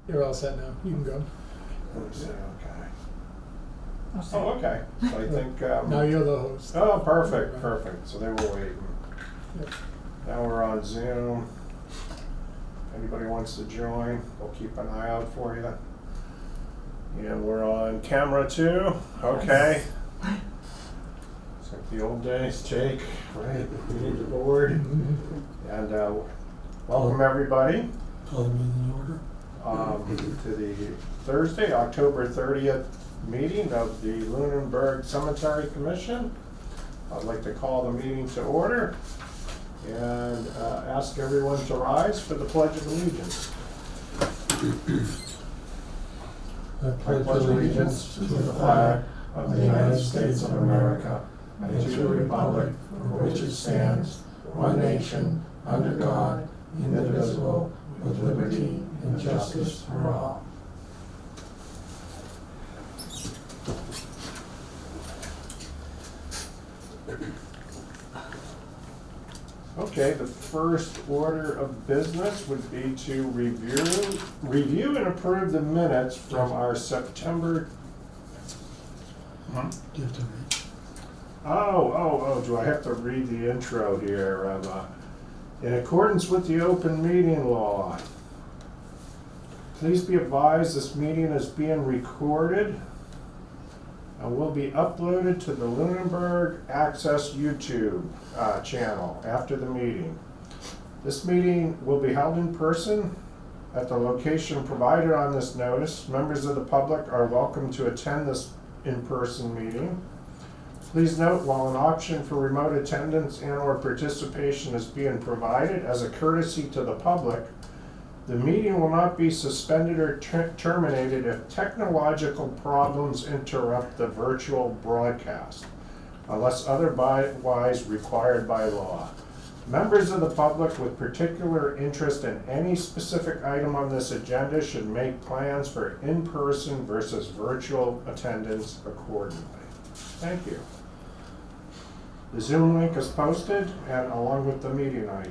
You're all set now. You can go. Let me see, okay. I'll Oh, second. okay, so I think, Now you're the host. oh, perfect, perfect, so they were waiting. Yep. Now we're on Zoom. If anybody wants to join, we'll keep an eye out for you. And we're on camera too, okay. It's like the old days, Jake, right, we need the board. And welcome everybody Call the meeting order. to the Thursday, October 30th meeting of the Lunenburg Cemetery Commission. I'd like to call the meeting to order and ask everyone to rise for the Pledge of Allegiance. I I pledge allegiance to the flag of the United States of America and to the republic for which it stands, one nation, under God, indivisible, with liberty and justice for all. Okay, the first order of business would be to review and approve the minutes from our September. Do you have to read? Oh, do I have to read the intro here? In accordance with the open meeting law, please be advised this meeting is being recorded and will be uploaded to the Lunenburg Access YouTube channel after the meeting. This meeting will be held in person at the location provided on this notice. Members of the public are welcome to attend this in-person meeting. Please note, while an option for remote attendance and/or participation is being provided as a courtesy to the public, the meeting will not be suspended or terminated if technological problems interrupt the virtual broadcast, unless otherwise required by law. Members of the public with particular interest in any specific item on this agenda should make plans for in-person versus virtual attendance accordingly. Thank you. The Zoom link is posted and along with the meeting ID.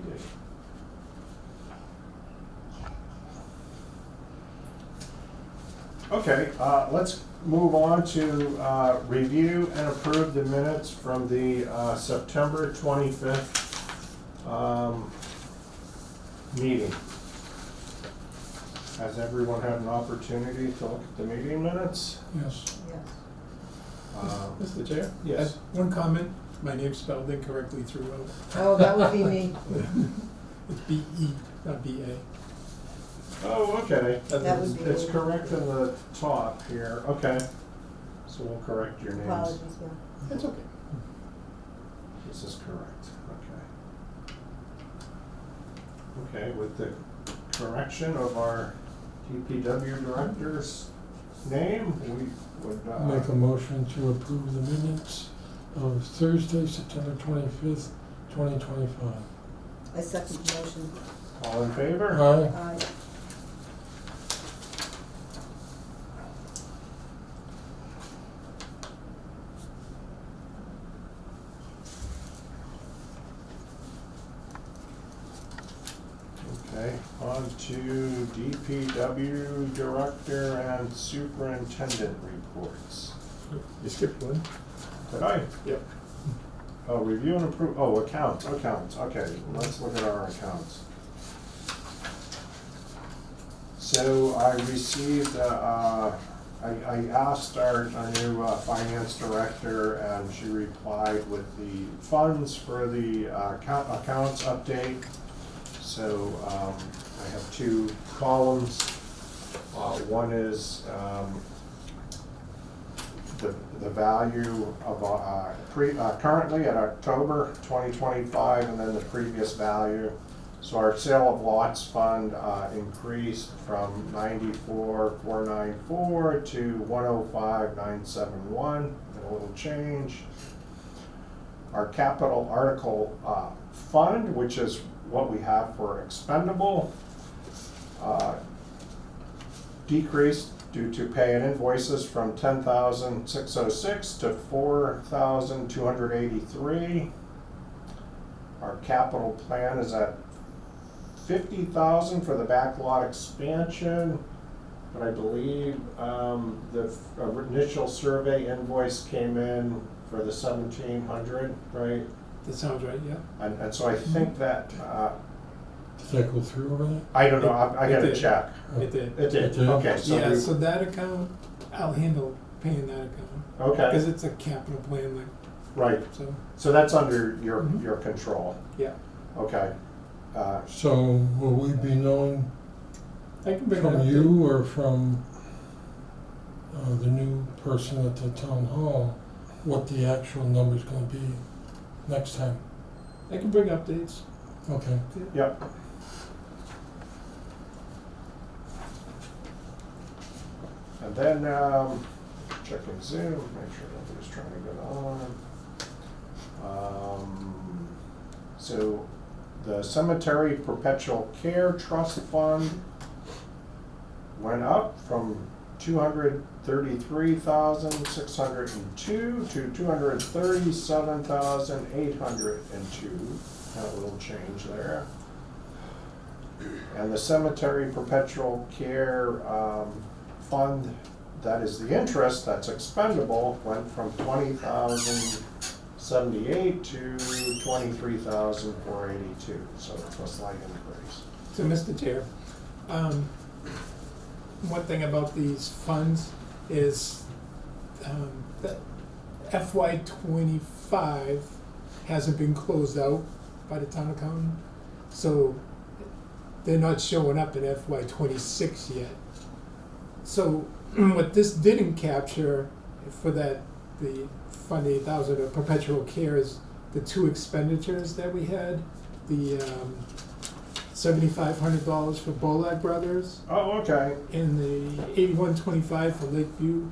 Okay, let's move on to review and approve the minutes from the September 25th meeting. Has everyone had an opportunity to look at the meeting minutes? Yes. Yes. Mr. Chair? Yes. One comment. My name's spelled incorrectly throughout. Oh, that would be me. It's B-E, not B-A. Oh, okay. That would be It's me. correct in the top here, okay. So we'll correct your names. Apologies, yeah. It's okay. This is correct, okay. Okay, with the correction of our DPW director's name, we would, Make a motion to approve the minutes of Thursday, September 25th, 2025. I second the motion. all in favor? Aye. Aye. Okay, on to DPW director and superintendent reports. You skipped one. Did I? Yep. Oh, review and approve, oh, accounts, okay, let's look at our accounts. So I received, I asked our new finance director, and she replied with the funds for the accounts update. So I have two columns. One is the value of currently at October 2025, and then the previous value. So our sale of lots fund increased from 94,494 to 105,971, and a little change. Our capital article fund, which is what we have for expendable, decreased due to paying invoices from 10,606 to 4,283. Our capital plan is at 50,000 for the backlot expansion but I believe, the initial survey invoice came in for the 1,700, right? That sounds right, yeah. And so I think that, Did that go through already? I don't know, I It gotta did. check. It did. It did, It did? okay, so Yeah, we, so that account, I'll handle paying that account. okay, Because it's a capital plan, like, right, so, so that's under your, Mhm. your control, yeah. okay. So will we be knowing I can bring it up. from you or from the new person at the town hall what the actual number's gonna be next time? I can bring updates. Okay. Yep. And then, checking Zoom, make sure nobody's trying to get on. So, the Cemetery Perpetual Care Trust Fund went up from 233,602 to 237,802. Had a little change there. And the Cemetery Perpetual Care Fund, that is the interest that's expendable, went from 20,078 to 23,482. So it's a slight increase. So, Mr. Chair, one thing about these funds is that FY '25 hasn't been closed out by the town accountant, so they're not showing up in FY '26 yet. So what this didn't capture for that, the Fund 8,000 of perpetual care is the two expenditures that we had, the $7,500 for Bolak Brothers Oh, okay. and the 8125 for Lakeview.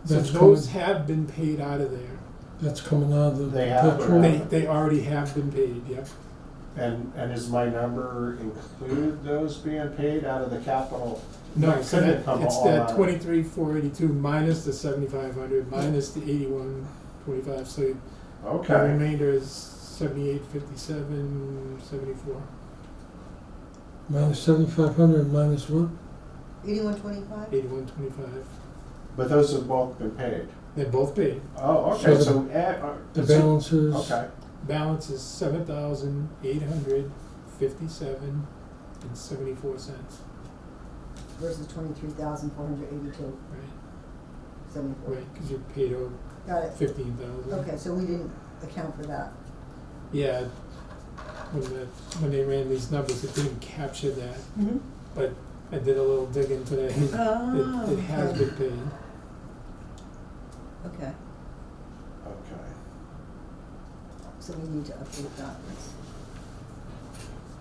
So That's those coming- have been paid out of there. That's coming out of the They have, petrol? They already have been paid, yep. And is my number include those being paid out of the capital? No, It so couldn't that, come it's all that out of- 23,482 minus the 7,500 minus the 8125, so the Okay, remainder is 7857, 74. Minus 7,500 minus what? 8125? 8125. but those have both been paid. They're both paid. Oh, okay, So so, The balance is? okay, Balance is 7,857 and 74 cents. Versus 23,482, Right, 74. right, because you paid out Got it. 15,000. Okay, so we didn't account for that. Yeah, when they ran these numbers, it didn't capture that, Mm-hmm. but I did a little digging today. Oh, It has okay. been paid. Okay, okay. so we need to update that.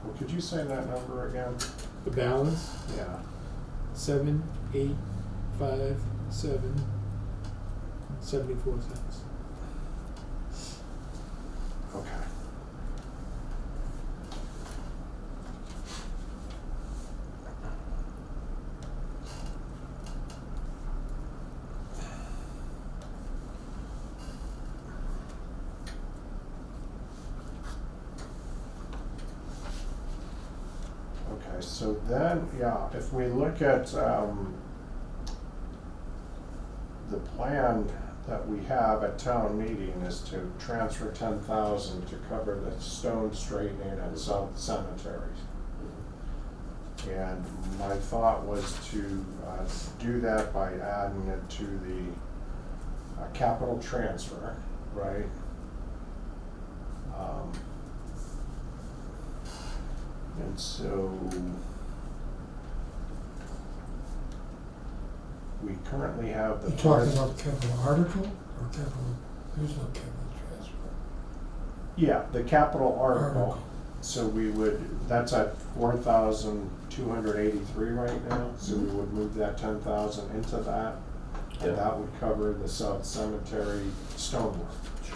Well, could you say that number again? The balance, Yeah. 7,857 and 74 cents. Okay. Okay, so then, yeah, if we look at, the plan that we have at town meeting is to transfer 10,000 to cover the stone straightening at South Cemetery. And my thought was to, do that by adding it to the, capital transfer, right? And so we currently have the. You talking about capital article or capital, there's no capital transfer. Yeah, the capital article, so we would, that's at 4,283 right now, so we would move that 10,000 into that. Yeah. And that would cover the South Cemetery stonework.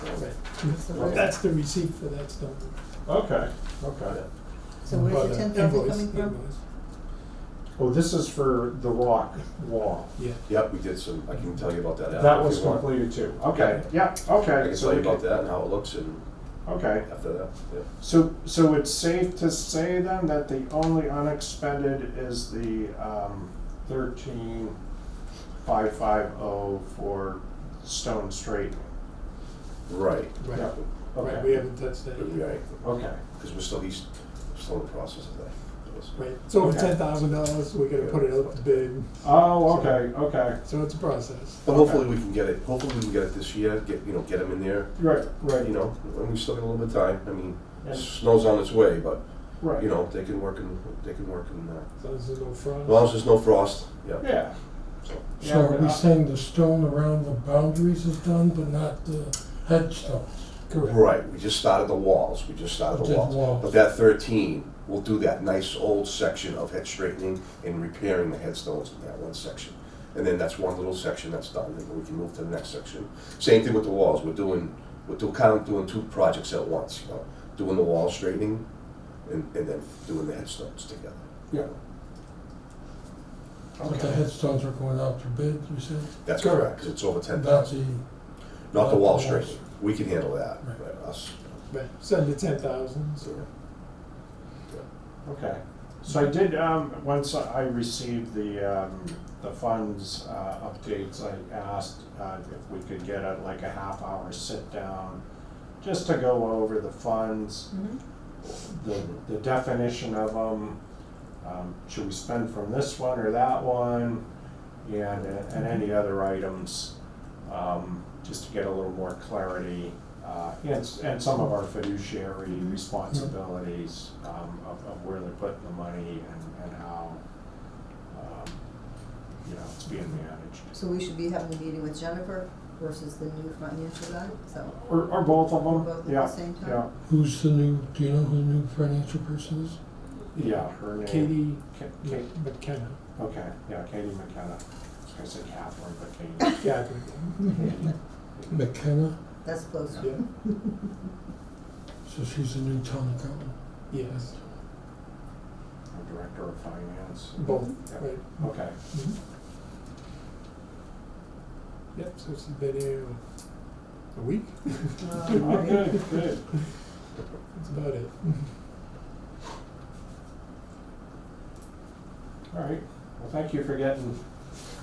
Right. So where's- That's the receipt for that stuff. Okay, okay. So where's Or the 10,000 invoice, coming from? invoice. Oh, this is for the rock wall. Yeah. Yep, we did some, I can tell you about that after. That if was you want. completed too. Okay, yeah, I okay. can so tell you we about can- that and how it looks and Okay. after that, yeah. So it's safe to say then that the only unexpended is the 13,550 for stone straightening. Right. Right, Yeah. right, Okay. we haven't touched that yet. Right, Okay, because he's still in the process of that. Right, it's over Okay. $10,000, we gotta put it out to bid, oh, okay, okay, so it's a process. But hopefully we can get it, this year, get them in there, right, right, and we still got a little bit of time. I mean, And- snow's on its way, but, right. they can work in, As long as there's no frost. as long as there's no frost, yeah. Yeah, So, So Yeah, are but we I- saying the stone around the boundaries is done, but not the headstones? Correct. Right, we just started the walls, Did But walls. that 13, we'll do that nice old section of head straightening and repairing the headstones in that one section. And then that's one little section that's done, and we can move to the next section. Same thing with the walls, we're doing two projects at once, doing the wall straightening and then doing the headstones together. yeah. But the Okay, headstones are going out for bid, you said? That's Correct. correct, because it's over Not 10,000. the, Not the wall walls. straightening, we can handle that, Right. but us. Right, 7 to 10,000, so. okay. So I did, once I received the funds updates, I asked if we could get a half-hour sit-down, just to go over the funds, Mhm. the definition of them, should we spend from this one or that one, and any other items, just to get a little more clarity, and some of our fiduciary responsibilities, of where they're putting the money and how, it's being managed. So we should be having a meeting with Jennifer versus the new financial guy, so. Or both of them, Both at the yeah, same time? yeah, who's the new, do you know who the new financial person is? yeah, her name. Katie Kate, McKenna. okay, yeah, Katie McKenna. I was gonna say Catherine, but Katie. Yeah, McKenna, That's close. yeah, so she's the new town accountant. yes, Our Director of Finance. both, Yeah. right. Okay, Mhm. Yep, so she's been here a week, oh, good, good. that's about it. All right, well, thank you for getting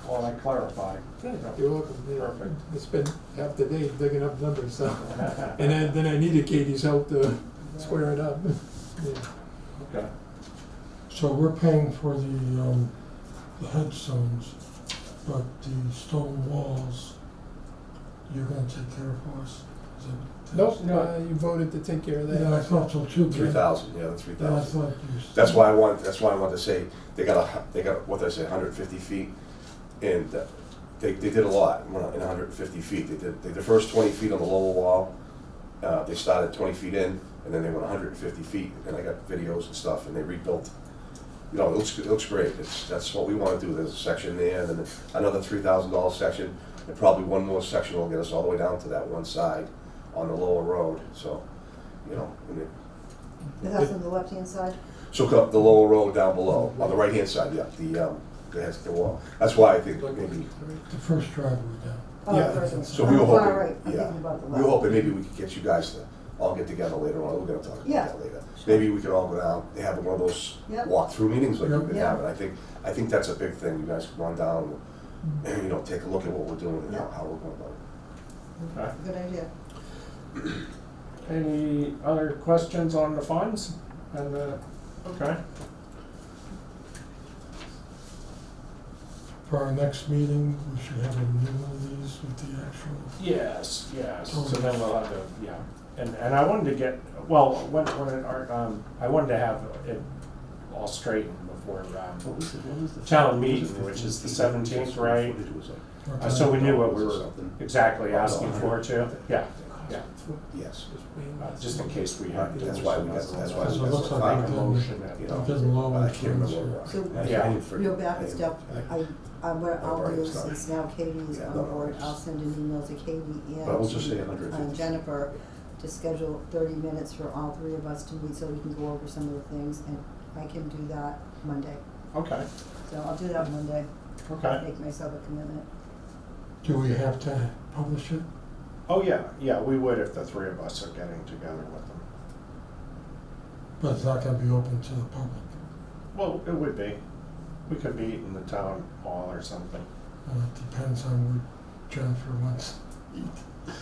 all that clarified. You're welcome, yeah. Perfect. I spent half the day digging up numbers, so, and then I needed Katie's help to square it up. Yeah. Okay, So we're paying for the headstones, but the stone walls, you're gonna take care of for us? Is that- Nope, No. you voted to take care of that. Yeah, I thought so too. but- 3,000, yeah, the Yeah, I 3,000. thought you. That's why I wanted to say, they got, what did I say, 150 feet? And they did a lot in 150 feet. They did the first 20 feet on the lower wall, they started 20 feet in, and then they went 150 feet, and I got videos and stuff, and they rebuilt. It looks great. That's what we want to do. There's a section there, and then another $3,000 section, and probably one more section will get us all the way down to that one side on the lower road, so, and it, The house on the left-hand side? so cut the lower road down below, on the right-hand side, yeah, the wall. That's why I think maybe, The first driveway down. Oh, Yeah, the first one. so we were Oh, far hoping, right. I'm yeah, thinking about the we were left. hoping maybe we could get you guys to all get together later on, we're gonna talk Yeah. about that later. Sure. Maybe we could all go down, have one of those Yep. walk-through meetings like we've been Yeah. having. I think that's a big thing, you guys can run down and, take a look at what we're doing and Yeah. how we're going about it. okay. Good idea. Any other questions on the funds? And, okay, For our next meeting, we should have a new one of these with the actual. yes, so then we'll have to, yeah. And I wanted to get, well, I wanted to have it all straightened before, What was the town meeting, which is the 17th, right? So we knew what we were exactly asking for too. Yeah, yeah. Yes. Just in case we had. That's why we got, that's why So we it looks got like Make a we motion did- that, you know, Getting low but I in can't remember. funds So, I yeah. didn't forget- Real back I step, didn't- what I'll Right, do, it's not- since now Katie's Yeah, on no, board, it's- I'll send an email to Katie But we'll just say and 150. Jennifer to schedule 30 minutes for all three of us to meet so we can go over some of the things, and I can do that Monday. Okay, So I'll do that Monday, okay. make myself a commitment. Do we have to publish it? Oh, yeah, we would if the three of us are getting together with them. But it's not gonna be open to the public. Well, it would be. We could meet in the town hall or something. It depends on what Jennifer wants to eat.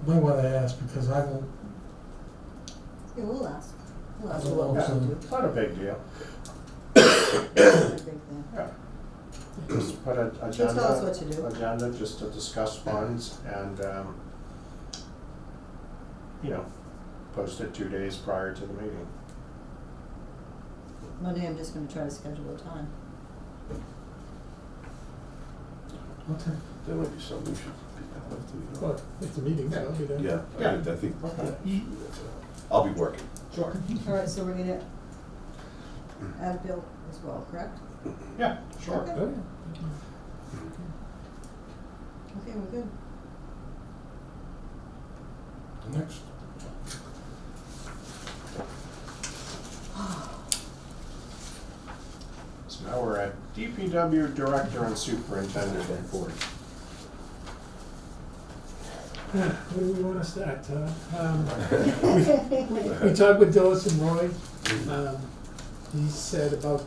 Might want to ask because I won't, Yeah, we'll ask. We'll ask I her don't what we know, should so- do. It's not a big deal. It's not a big thing. Yeah. Just put an She'll tell us what to do. agenda just to discuss funds and, post it 2 days prior to the meeting. Monday, I'm just gonna try to schedule a time. okay. There might be something we should have to, you know. Well, it's a meeting, so I'll be there. Yeah, Yeah. I think, Okay. I'll be working. Sure. All right, so we're gonna add Bill as well, correct? Yeah, sure. Okay. Oh, yeah. Okay, we're good. Next. So now we're at DPW Director and Superintendent report. Where do we wanna start, Todd? We talked with Dillis and Roy. He said about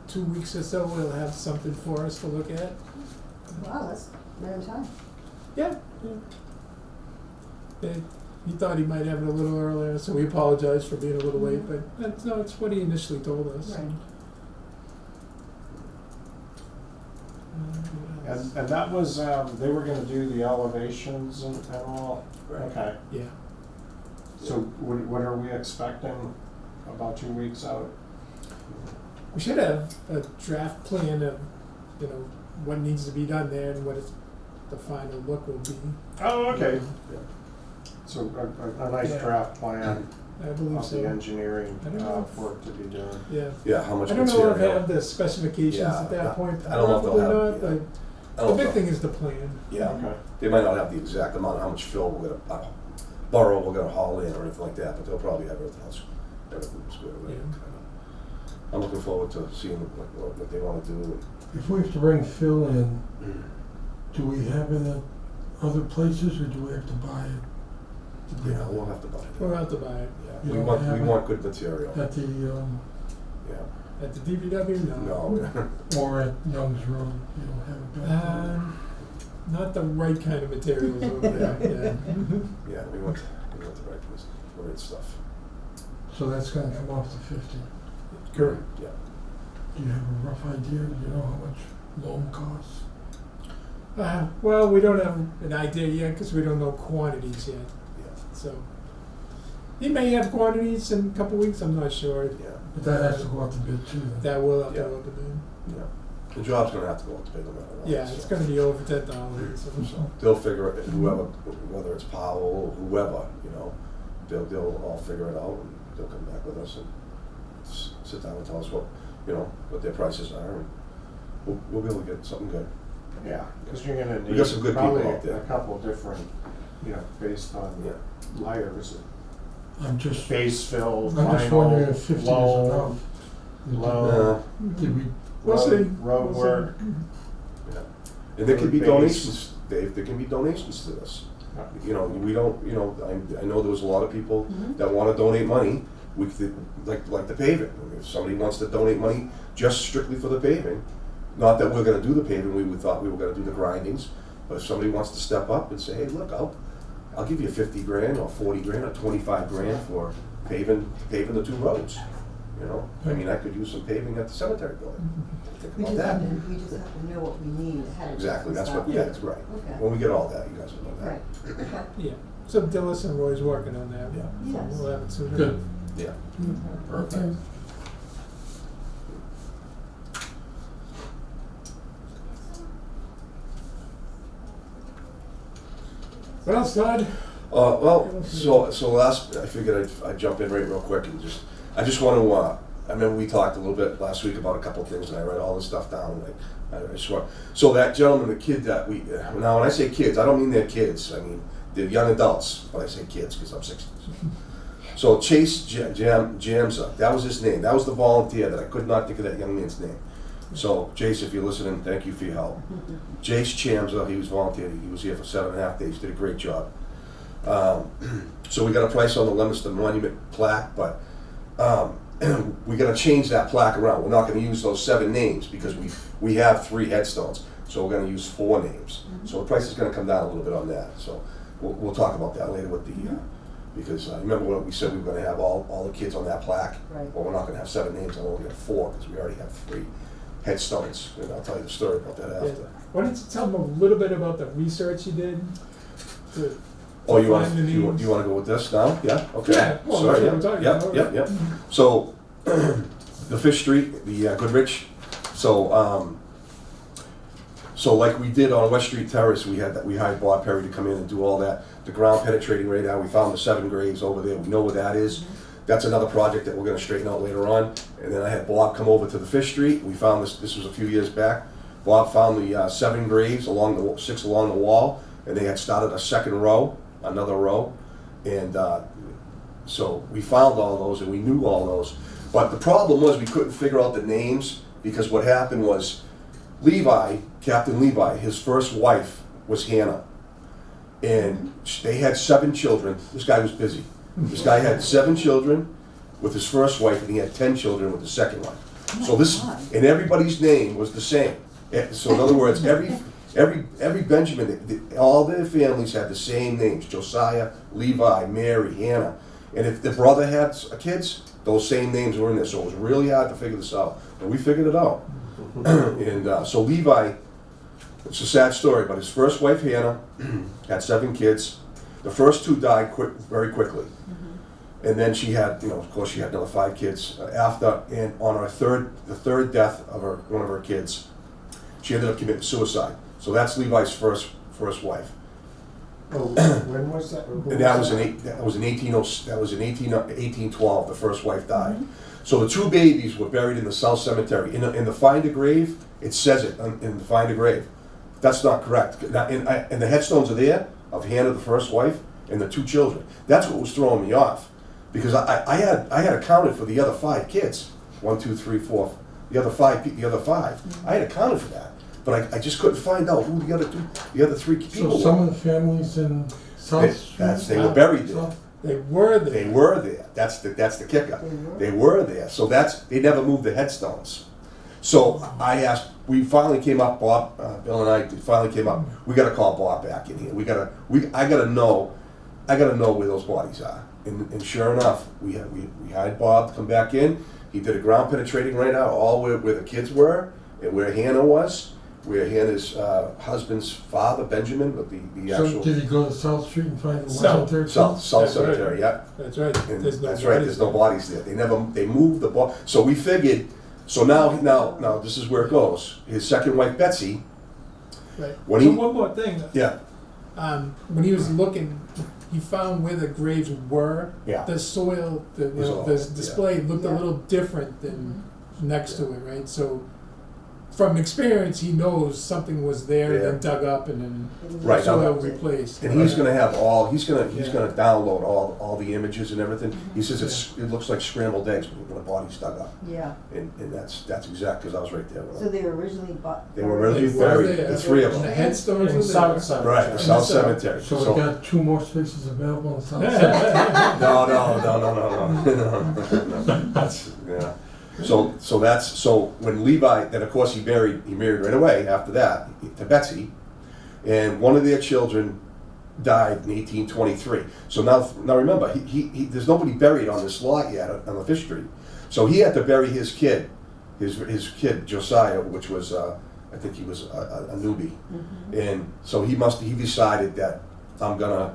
2 weeks or so, we'll have something for us to look at. Wow, that's right on time. Yeah. He thought he might have it a little earlier, so we apologize for being a little late, but that's, no, it's what he initially told us. Right. What else? And that was, they were gonna do the elevations and all? Right. Okay. Yeah, So what are we expecting about 2 weeks out? we should have a draft plan of, what needs to be done there and what the final look will be. Oh, okay. Yeah. So a nice Yeah. draft plan I believe of so. the engineering I don't know if- work to be done. Yeah. Yeah, how much I don't material? know if they have the specifications Yeah, at that point, I don't know if they'll probably have- not, but I the don't big know. thing is the plan. Yeah, Okay. they might not have the exact amount of how much fill we're gonna borrow, we're gonna haul in or anything like that, but they'll probably have everything else, everything squared away. Yeah. I'm looking forward to seeing what they wanna do. If we have to bring Phil in, do we have it at other places or do we have to buy it? to bring Yeah, it we'll have to buy it. We'll have to buy it. Yeah, You we don't want, have we it? want good material, At the, yeah. At the DPW, no. No, or at Young's Road, you don't have it back there? Not the right kind of materials over there, yeah. yeah, we want the right stuff. So that's gonna come off the 50. Correct. Yeah, Do you have a rough idea? Do you know how much loam costs? Well, we don't have an idea yet, because we don't know quantities yet, yeah, so. He may have quantities in a couple weeks, I'm not sure. yeah, But that has to go out to bid too then. That will have to Yeah. go to bid. yeah. The job's gonna have to go up to bid no matter what. Yeah, so. it's gonna be over $10, so. So they'll figure it, whoever, whether it's Powell or whoever, they'll all figure it out and they'll come back with us and sit down and tell us what their prices are and we'll be able to get something good. Yeah, because you're gonna We need got some good people probably out there. a couple different, based on Yeah. layers. I'm just Base fill, I'm just final, wondering if 50 is low, enough. low, Did we, We'll see. road We'll see. work. Yeah. And there can be Base. donations, Dave, there can be donations to this. We don't, I know there was a lot of people Mhm. that wanna donate money, we could, like the paving. I mean, if somebody wants to donate money just strictly for the paving, not that we're gonna do the paving, we thought we were gonna do the grindings, but if somebody wants to step up and say, hey, look, I'll give you 50 grand or 40 grand or 25 grand for paving the 2 roads, I mean, I could use some paving at the cemetery building. Think We about just have that. to, we just have to know what we need ahead of time. Exactly, that's what, Yeah. that's right. Okay. When we get all that, you guys will know that. Right, okay. Yeah, so Dillis and Roy's working on that. Yeah. So Yes. we'll have it soon. good. Yeah. Perfect. Well, Todd, So I figured I'd jump in right real quick and I just want to, I remember we talked a little bit last week about a couple of things and I read all this stuff down and I swear. So that gentleman, the kid that now when I say kids, I don't mean they're kids, I mean, they're young adults, but I say kids because I'm 60. So Chase Jamza, that was his name, that was the volunteer that I could not think of that young man's name. So Chase, if you're listening, thank you for your help. Jace Chamza, he was volunteering, he was here for 7.5 days, did a great job. So we got a price on the Leominster Monument plaque, but we gotta change that plaque around. We're not gonna use those 7 names because we have 3 headstones, so we're gonna use 4 names. So the price is gonna come down a little bit on that, so we'll talk about that later with the, because remember what we said, we were gonna have all the kids on that plaque? Right. Well, we're not gonna have 7 names, I'm only gonna have 4, because we already have 3 headstones, and I'll tell you the story about that Yeah. after. Why don't you tell them a little bit about the research you did? to- Oh, you find the want, names? you wanna go with this now? Yeah, okay. Yeah, well, Sorry, that's what I'm talking yep, about. Yep, yep. So, the Fish Street, the Goodrich, so like we did on West Street Terrace, we hired Bob Perry to come in and do all that, the ground penetrating radar, we found the 7 graves over there, we know where that is. That's another project that we're gonna straighten out later on. And then I had Bob come over to the Fish Street, we found this was a few years back. Bob found the 7 graves 6 along the wall, and they had started a second row, another row. And so we found all those and we knew all those. But the problem was we couldn't figure out the names, because what happened was Levi, Captain Levi, his first wife was Hannah. And they had 7 children. This guy was busy. This guy had 7 children with his first wife, and he had 10 children with the second wife. So this, and everybody's name was the same. So in other words, every Benjamin, all their families had the same names: Josiah, Levi, Mary, Hannah. And if the brother had kids, those same names were in there. So it was really hard to figure this out. And we figured it out. And so Levi, it's a sad story, but his first wife, Hannah, had 7 kids. The first 2 died very quickly. And then she had, of course, she had another 5 kids after. And on the third death of one of her kids, she ended up committing suicide. So that's Levi's first wife. Oh, when was that? And that was in 1812. The first wife died. So the 2 babies were buried in the South Cemetery. In the Find a Grave, it says it in the Find a Grave. That's not correct. And the headstones are there of Hannah, the first wife, and the 2 children. That's what was throwing me off, because I had accounted for the other 5 kids. 1, 2, 3, 4. The other 5. I had accounted for that, but I just couldn't find out who the other 3 people So were. some of the families in South Street. They were buried there. South- They were there. They were there. That's the kicker. They were there. So they never moved the headstones. So I asked. We finally came up. Bob, Bill, and I finally came up. We got to call Bob back in here. I gotta know where those bodies are. And sure enough, we hired Bob to come back in. He did a ground penetrating radar all where the kids were and where Hannah was, where Hannah's husband's father, Benjamin, but the So actual did he go to South Street and find the South. cemetery? South That's Cemetery. right. Yeah. That's right. And There's no that's right, bodies there's no there. bodies there. They moved the body. So we figured, so now this is where it goes. His second wife, Betsy, Right. when So he- one more thing. yeah, When he was looking, he found where the graves were. Yeah. The soil, Was all- the display looked a Yeah. little different than next to it, right? So from experience, he knows something was there, Yeah. then dug up, and then Right, now- soil replaced. and he's gonna have he's Yeah. gonna download all the images and everything. He says it looks like scrambled eggs when the body's dug up. Yeah, And that's exact, because I was right there. so they were originally bought. They were originally They were buried, there. the 3 of And the them. headstones In were South there. Cemetery. Right, the South Cemetery. So we got 2 more spaces available in South Street. No. That's, yeah. So when Levi, then of course he married right away after that to Betsy, and one of their children died in 1823. So now remember, he there's nobody buried on this lot yet on the Fish Street. So he had to bury his kid, his kid Josiah, which was I think he was a newbie, and so he decided that I'm gonna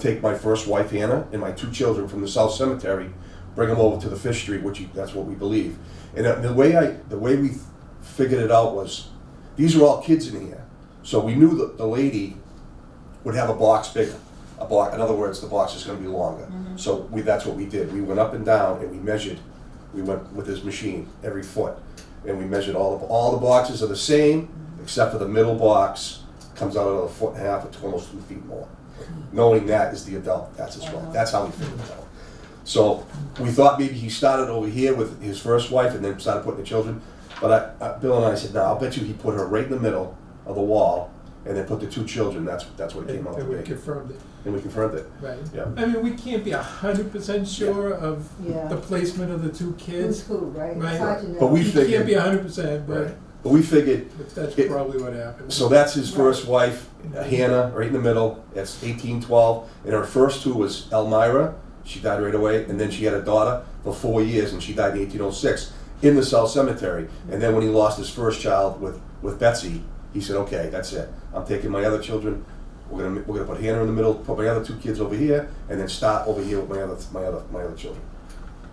take my first wife Hannah and my 2 children from the South Cemetery, bring them over to the Fish Street, that's what we believe. And the way we figured it out was, these are all kids in here, so we knew that the lady would have a box bigger. In other words, the box is going to be longer. So that's what we did. We went up and down and we measured. We went with his machine every foot, and we measured all the boxes are the same, except for the middle box comes out another 1.5 to almost 2 feet more. Knowing that is the adult, that's his wife. That's how we figured it out. So we thought maybe he started over here with his first wife and then started putting the children. But Bill and I said, no, I'll bet you he put her right in the middle of the wall, and then put the 2 children, that's what it came out to And we be. confirmed it, And we confirmed it, right? yeah. I mean, we can't be 100% sure of Yeah. the placement of the 2 Who's kids. who, right? Right. It's hard to know. But we You can't figured- be 100%, Right. But we figured, but that's It- probably what happened. so that's his first Right. wife, Hannah, right in the middle, that's 1812, and her first 2 was Elmira, she died right away, and then she had a daughter for 4 years, and she died in 1806 in the South Cemetery. And then when he lost his first child with Betsy, he said, okay, that's it. I'm taking my other children, we're gonna put Hannah in the middle, put my other 2 kids over here, and then start over here with my other children.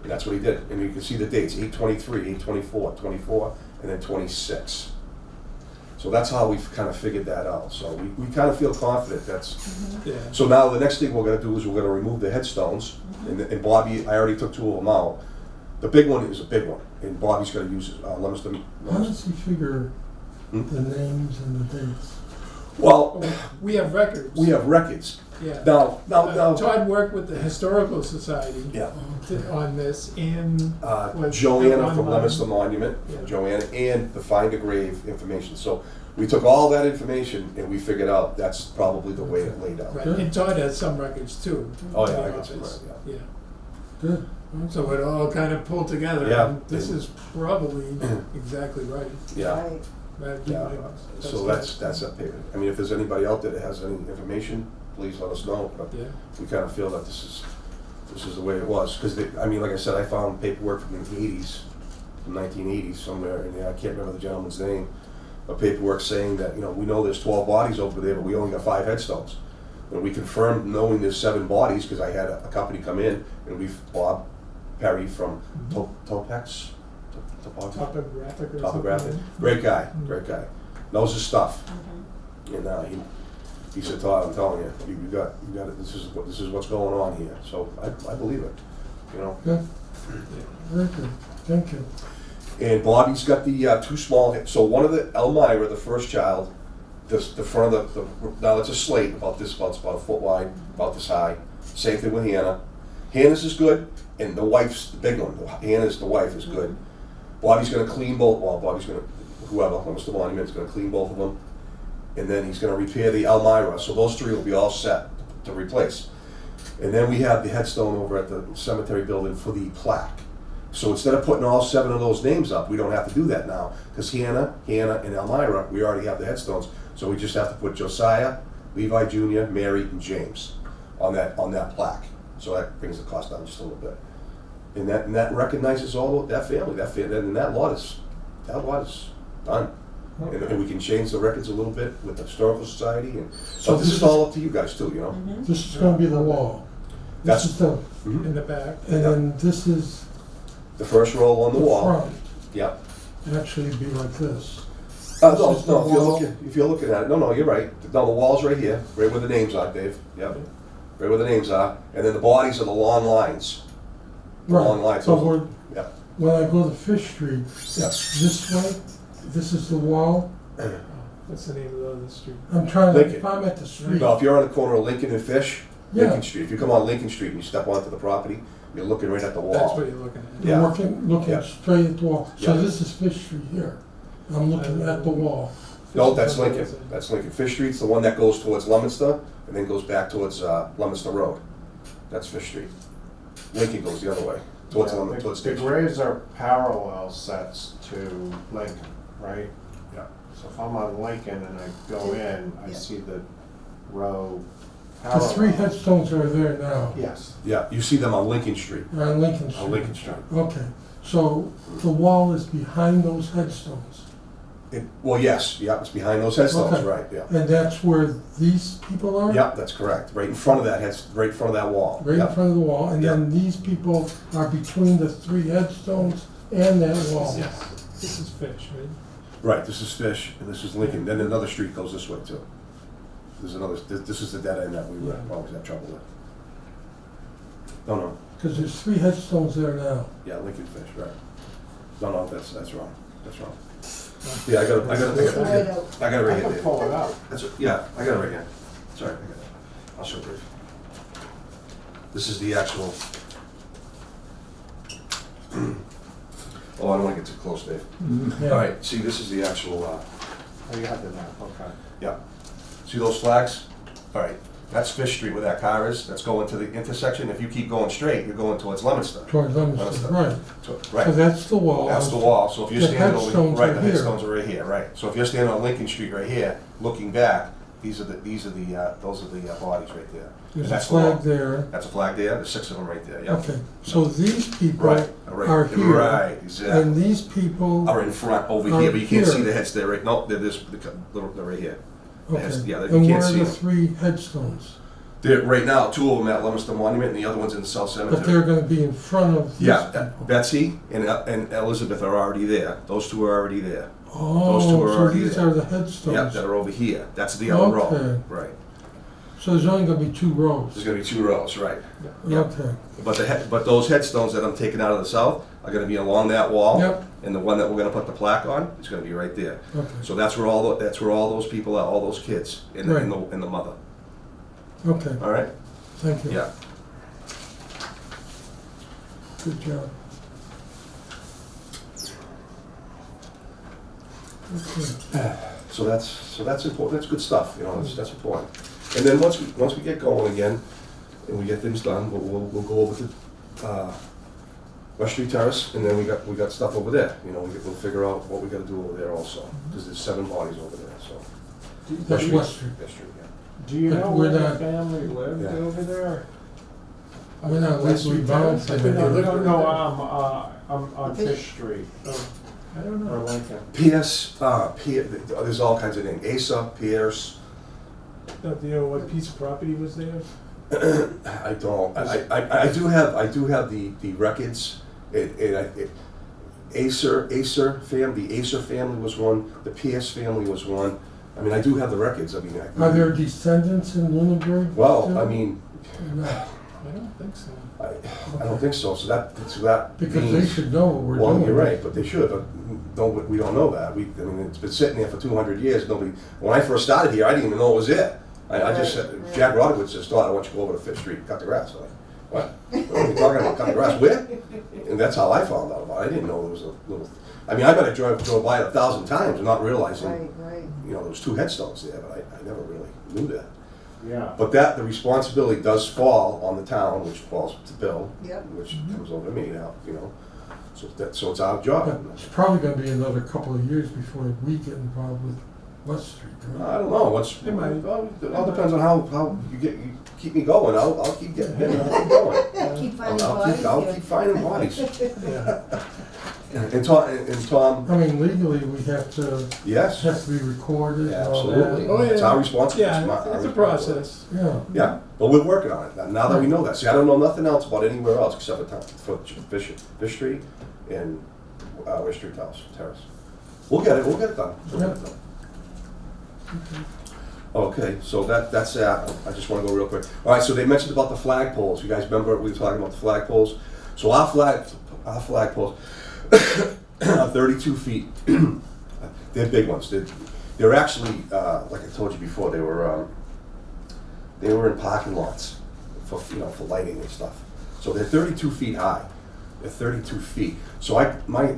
And that's what he did. And you can see the dates, 823, 824, 24, and then 26. So that's how we've kind of figured that out. So we kind of feel confident that's, Yeah. so now the next thing we're gonna do is we're gonna remove the headstones. And Bobby, I already took 2 of them out. The big one is a big one, and Bobby's gonna use Leominster. How does he figure Hmm? the names and the dates? Well, We have records. we have records. Yeah. Now. Todd worked with the Historical Society Yeah. on this, and with Joanna from online. Leominster Monument, Yeah. Joanna, and the Find a Grave information. So we took all that information and we figured out that's probably the way it laid out. Right, Good. and Todd has some records too. Oh, in yeah, the I got some, office. yeah. Yeah, Good. so it all kind of pulled together. Yeah. and This is probably exactly right. Yeah. Right. Right, Yeah, so that's up here. I mean, if there's anybody out there that has any information, please let us know. But Yeah, we kind of feel that this is the way it was. Because, I mean, like I said, I found paperwork from the 80s, from 1980s somewhere, and I can't remember the gentleman's name, but paperwork saying that, we know there's 12 bodies over there, but we only got 5 headstones. And we confirmed knowing there's 7 bodies, because I had a company come in, and Bob Perry from Topex, topographic or Topographic. something. Great guy, knows his stuff. And he said, Todd, I'm telling you, you got it. This is what's going on here. So I believe it, Good. Very good. Thank you. And Bobby's got the 2 small. So one of the Elmira, the first child, the front of the now it's a slate about about a foot wide, about this high. Same thing with Hannah. Hannah's is good, and the wife's the big one. Hannah's the wife is good. Bobby's going to clean both. Well, Bobby's going to whoever, Mr. Monument, is going to clean both of them, and then he's going to repair the Elmira. So those 3 will be all set to replace. And then we have the headstone over at the cemetery building for the plaque. So instead of putting all 7 of those names up, we don't have to do that now, because Hannah, and Elmira, we already have the headstones. So we just have to put Josiah, Levi Jr., Mary, and James on that plaque. So that brings the cost down just a little bit. And that recognizes all of that family. And that lot is done. And we can change the records a little bit with the Historical Society. So But this is all up to you guys too, This is gonna be the wall. This That's- is the, Mhm. In the back. and then this is The first row on the wall. front. Yep. Actually be like this. No, This is the wall. if you're looking at it, no, you're right. No, the wall's right here, right where the names are, Dave. Yep. Right where the names are. And then the bodies are the long lines. The long lines. So we're, Yep. when I go to Fish Street, Yep. this way, this is the wall. What's the name of the other street? I'm trying to, Lincoln. if I'm at the street, No, if you're on the corner of Lincoln and Fish, Yeah. Lincoln Street. If you come on Lincoln Street and you step onto the property, you're looking right at the wall. That's what you're looking at. Yeah. you're looking Yeah. straight at the wall. So Yeah. this is Fish Street here. I'm looking at the wall. No, that's Lincoln. That's Lincoln. Fish Street's the one that goes towards Leominster and then goes back towards Leominster Road. That's Fish Street. Lincoln goes the other way, towards Yeah, Leominster, towards the State Street. graves are parallel sets to Lincoln, right? Yeah. So if I'm on Lincoln and I go in, I Yeah. see the row The parallel. 3 headstones are there now. Yes. Yeah, you see them on Lincoln Street. They're on Lincoln Street. On Lincoln Street. Okay, so the wall is behind those headstones. Well, yes, yeah, it's behind those headstones, Okay. right, yeah. And that's where these people are? Yep, that's correct. Right in front of that, right in front of that wall. Right in Yep. front of the wall, and then these people are between the 3 headstones and that wall. Yes, this is Fish, right? Right, this is Fish, and this is Lincoln. Then another street goes this way too. There's another, this is the dead end that we would always have trouble with. No, Because there's 3 headstones there now. yeah, Lincoln Fish, right. No, that's wrong. That's wrong. Yeah, I got it right I here, can Dave. pull it up. Yeah, I got it right here. Sorry, I got it. I'll show Dave. This is the actual. Oh, I don't want to get too close, Dave. Yeah. All right, see, this is the actual, Oh, you have the map, okay. yeah. See those flags? All right, that's Fish Street where that car is. That's going to the intersection. If you keep going straight, you're going towards Leominster. Towards Leominster, Leominster. right. So- So Right, that's the wall. that's the wall. So if you're The standing over, headstones right, are the here. headstones are right here, right. So if you're standing on Lincoln Street right here, looking back, those are the bodies right there. There's a That's the wall. flag there. That's a flag there. There's 6 of them right there. Yeah. Okay, so these people Right. Right. are here. Right. Exactly. And these people, Are in front over are here, but you can't here. see the heads there. Right? No, they're this. They're right here. okay. Yeah, you And can't where are see the them. 3 headstones? They're right now. 2 of them at Leominster Monument, and the other one's in the South Cemetery. But they're gonna be in front of these Yeah, people. Betsy and Elizabeth are already there. Those 2 are already there. Oh, those two are so already these there. are the Yeah, headstones. that are over here. That's the other row. Okay. Right. So there's only gonna be 2 rows. There's gonna be 2 rows, right? Yeah. Okay, But those headstones that I'm taking out of the south are gonna be along that wall. Yep. And the one that we're gonna put the plaque on is gonna be right there. okay, So that's where all those people are, all those kids and Right. and the mother. okay, All right? thank you. Yeah. Good job. Okay. So that's important. That's good stuff. You know, that's important. And then once we get going again, and we get things done, we'll go over to West Street Terrace, and then we got stuff over there. You know, we'll figure out what we got to do over there also, because there's 7 bodies over there. So That's West Street. West Street, yeah. Do you But know we're where the not- family lived Yeah. over there? We're not West legally Street bound Terrace? to I it. think they No, lived no, over no, there. I'm on Fish Street, I don't or know. Lincoln. There's all kinds of names. Asa, Pierce. Do you know what piece of property was there? I don't. I do have the records. Acer family. The Acer family was one. The Pierce family was one. I mean, I do have the records. I mean, Are there descendants in Lunenburg? Well, still? I mean, No, I don't think so. I don't think so. So that because they means, should know what we're well, doing. you're right, but they should. But we don't know that. I mean, it's been sitting there for 200 years. Nobody. When I first started here, I didn't even know it was it. I just said, Right. Jack Rodowitz just thought, I want you to go over to Fifth Street and cut the grass. I'm like, what? What are you talking about? Cut the grass? Where? And that's how I found out about it. I didn't know there was a little. I mean, I might have drove by it 1,000 times, not realizing, Right. you know, there was 2 headstones there, but I never really knew that. Yeah. But the responsibility does fall on the town, which falls to Bill, Yep. which comes over to me now, you know. So it's our job. But it's probably gonna be another couple of years before we get involved with West Street, right? I don't know. It might. Well, it all depends on how you keep me going. I'll keep getting in. I'll keep going. Keep finding I'll bodies. I'll yeah. keep finding bodies. Yeah. And Tom, I mean, legally, we have to, yes, has to be recorded and all that. absolutely. Oh, yeah. It's our responsibility. Yeah, our it's a responsibility. process. Yeah. Yeah, but we're working on it now that we know that. See, I don't know nothing else about anywhere else except for Fish Street and West Street Terrace. We'll get it done. We'll get it done. Okay, so that's that. I just want to go real quick. All right, so they mentioned about the flagpoles. You guys remember we were talking about the flagpoles? So our flagpoles are 32 feet. They're big ones. They're actually, like I told you before, they were in parking lots for lighting and stuff. So they're 32 feet high. They're 32 feet. So my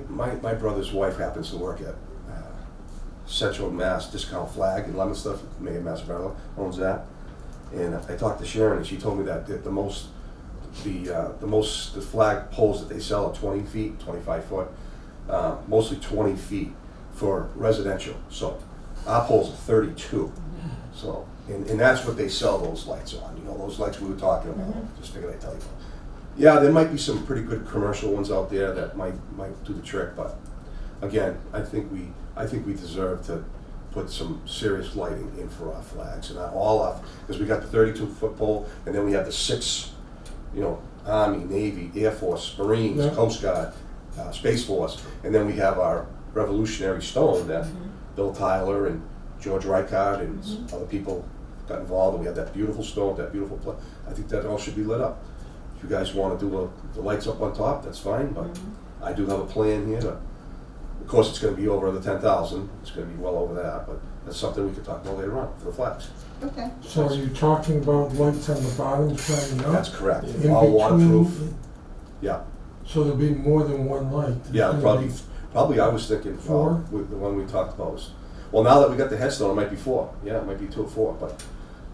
brother's wife happens to work at Central Mass Discount Flag in Leominster, Mayor Massabella owns that. And I talked to Sharon, and she told me that the flag poles that they sell are 20 feet, 25 foot, mostly 20 feet for residential. So our poles are 32. So and that's what they sell those lights on. You know, those lights we were talking about. Just figured I'd tell you. Yeah, there might be some pretty good commercial ones out there that might do the trick, but again, I think we deserve to put some serious lighting in for our flags, and all our, because we got the 32-foot pole, and then we have the 6, Army, Navy, Air Force, Marines, Yeah. Coast Guard, Space Force, and then we have our Revolutionary Stone that Bill Tyler and George Reichard and other people got involved, and we have that beautiful stone, that beautiful I think that all should be lit up. If you guys want to do the lights up on top, that's fine, but I do have a plan here to. Of course, it's going to be over the 10,000. It's going to be well over that, but that's something we could talk about later on for the flags. Okay. So are you talking about lights on the bottom shining up? That's correct. In All between- waterproof. Yeah, So there'll be more than one light? There's yeah. gonna be- Probably. I was thinking 4? with the one we talked about was. Well, now that we got the headstone, it might be 4. Yeah, it might be 2 or 4. But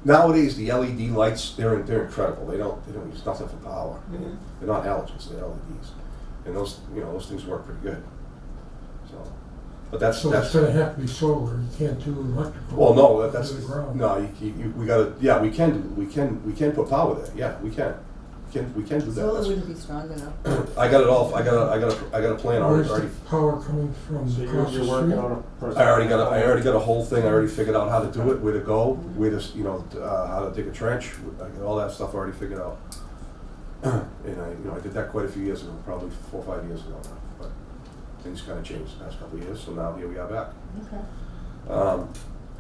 nowadays, the LED lights, they're incredible. They don't use nothing for power. Mhm. They're not halogens, they're LEDs. And those, those things work pretty good. So, but that's, So it's gonna have to be solar, you can't do electrical. well, no, that's, under the ground. no, we gotta, yeah, we can put power there. Yeah, we can do that. Solar That's- wouldn't be strong enough. I got it all, I got a plan Where's already. the power coming from, So across the you're working street? on a. I already got a whole thing. I already figured out how to do it, where to go, where to, how to dig a trench. I got all that stuff already figured out. And I did that quite a few years ago, probably 4 or 5 years ago now. But things kind of changed the past couple of years, so now here we are back. Okay.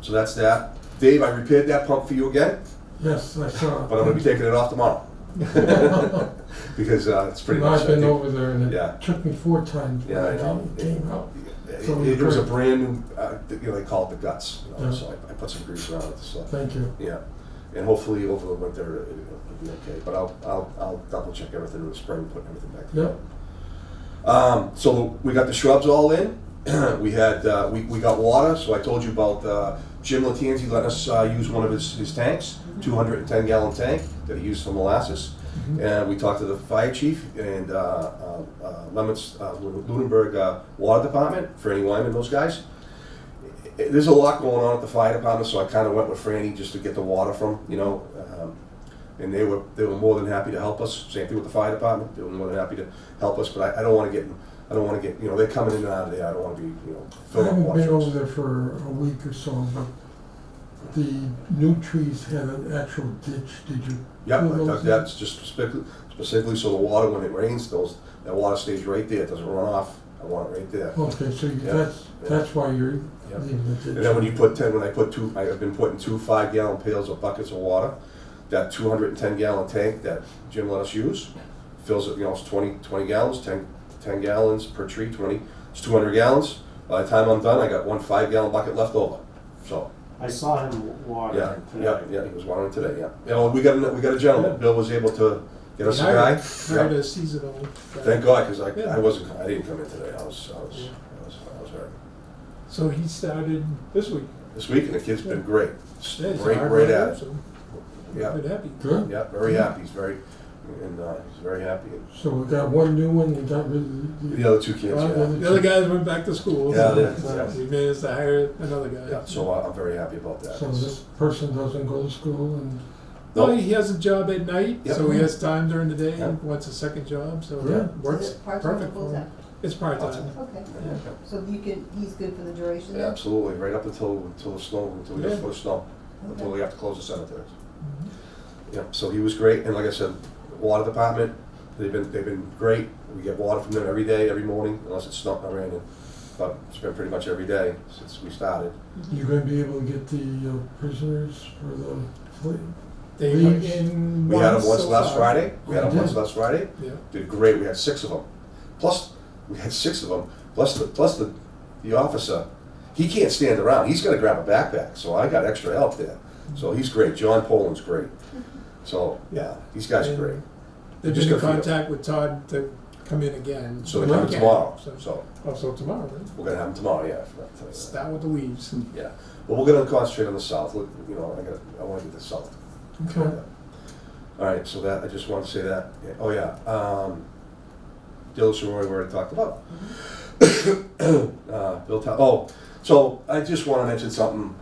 So that's that. Dave, I repaired that pump for you again, Yes, I saw it. but I'm gonna be taking it off tomorrow. Because it's pretty And much. I've I been think- over there and Yeah. it took me 4 times. Yeah, I when know. it came out. So It was a great. brand new, they call it the guts, Yeah. so I put some grease around it, so. Thank you. Yeah, and hopefully over the winter it'll be okay, but I'll double check everything in the spring, put everything back together. So we got the shrubs all in, we had, we got water, so I told you about Jim Latanzi letting us use one of his tanks, 210 gallon tank that he used for molasses. And we talked to the fire chief and Lemons, Lunenburg Water Department, Franny Wyman, those guys. There's a lot going on at the fire department, so I kind of went with Franny just to get the water from, and they were more than happy to help us. Same thing with the fire department; they were more than happy to help us. But I don't want to get, they're coming in and out of there. I don't want to be, I filling up haven't been over washrooms. there for a week or so, but the new trees had an actual ditch, did you? Yep, fill I those dug in? that specifically so the water, when it rains, that water stays right there. It doesn't run off. I want it right there. Okay, so Yeah. that's why you're Yeah. leaving the ditch. And then I've been putting 2 5-gallon pails of buckets of water. That 210 gallon tank that Jim let us use fills it, it's 20 gallons, 10 gallons per tree, it's 200 gallons. By the time I'm done, I got 1 5-gallon bucket left over. So, I saw him yeah, watering today. yeah, he was watering today, yeah. Well, we got a gentleman. Bill was able to get us a guy. Hired Yeah. a seasonal. Thank God, because I Yeah. didn't come in today. I was hurt. So he started this week. This week, and the kid's been great. Yeah, he's a Great hard at worker, it. so Yeah, good happy. Good. yeah, very happy. He's very happy. So we got one new one, you got rid of The other 2 kids, Well, yeah. the other guys went back to school. Yeah, so they did, yeah. we managed to hire another guy. Yeah, so I'm very happy about that. So this person doesn't go to school and, No, Nope. he has a job at night, Yep. so he has time during the day Yep. and wants a second job, so Yeah. it works Is it part-time or perfect for him. full-time? It's part-time. Okay, Yeah. so he's good for the duration Yeah, then? absolutely, right up until the snow, until we get Yeah. a foot of snow, until Okay. we have to close the cemeteries. Mhm. Yeah, so he was great, and like I said, water department, they've been great. We get water from them every day, every morning, unless it's not raining. But it's been pretty much every day since we started. you're gonna be able to get the prisoners for the fleet? They Leaves. went in We had them once so last far. Friday. We had them Yeah. once last Friday. Yeah. Did great. We had 6 of them. Plus, we had 6 of them. Plus the officer. He can't stand around. He's gonna grab a backpack. So I got extra help there. So he's great. John Poland's great. So yeah, these guys are And great. They've Just been in gotta feel- contact with Todd to come in again. So they're coming Again. tomorrow. So, So also tomorrow, right? we're gonna have them tomorrow. Yeah. I forgot to tell you that. Start with the leaves. Yeah. But we're gonna concentrate on the south. Look, I want to get the south. Okay. All right, so that, I just wanted to say that. Yeah. Oh, yeah, Dilla Sorority, we already talked about. Bill so I just want to mention something,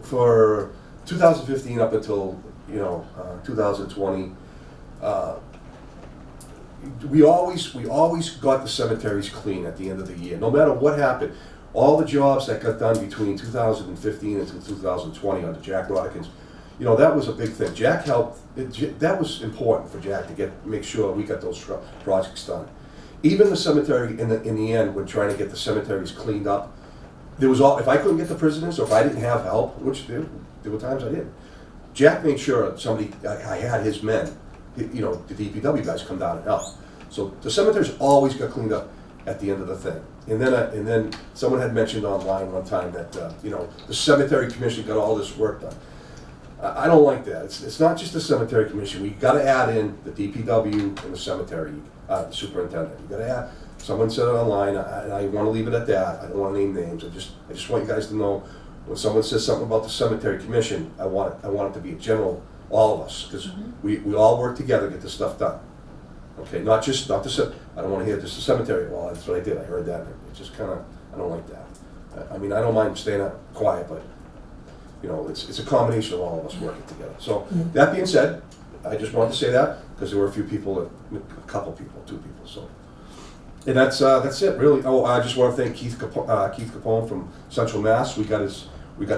for 2015 up until, 2020, we always got the cemeteries clean at the end of the year, no matter what happened. All the jobs that got done between 2015 and 2020 under Jack Rodkins, that was a big thing. Jack helped, that was important for Jack to make sure we got those projects done. Even the cemetery, in the end, when trying to get the cemeteries cleaned up, if I couldn't get the prisoners, or if I didn't have help, which there were times I did, Jack made sure I had his men, the DPW guys come down and help. So the cemeteries always got cleaned up at the end of the thing. And then someone had mentioned online one time that, the cemetery commission got all this work done. I don't like that. It's not just the cemetery commission. We got to add in the DPW and the cemetery superintendent. You got to Someone said it online, and I wanna leave it at that, I don't wanna name names, I just want you guys to know, when someone says something about the cemetery commission, I want it to be a general, all of us, because we all work together to get this stuff done. Okay, not the I don't wanna hear just the cemetery, well, that's what I did, I heard that, it just kinda, I don't like that. I mean, I don't mind staying out quiet, but, you know, it's a combination of all of us working together. So, that being said, I just wanted to say that, because there were a few people, a couple people, 2 people, so. And that's it, really. Oh, I just want to thank Keith Capone from Central Mass. We got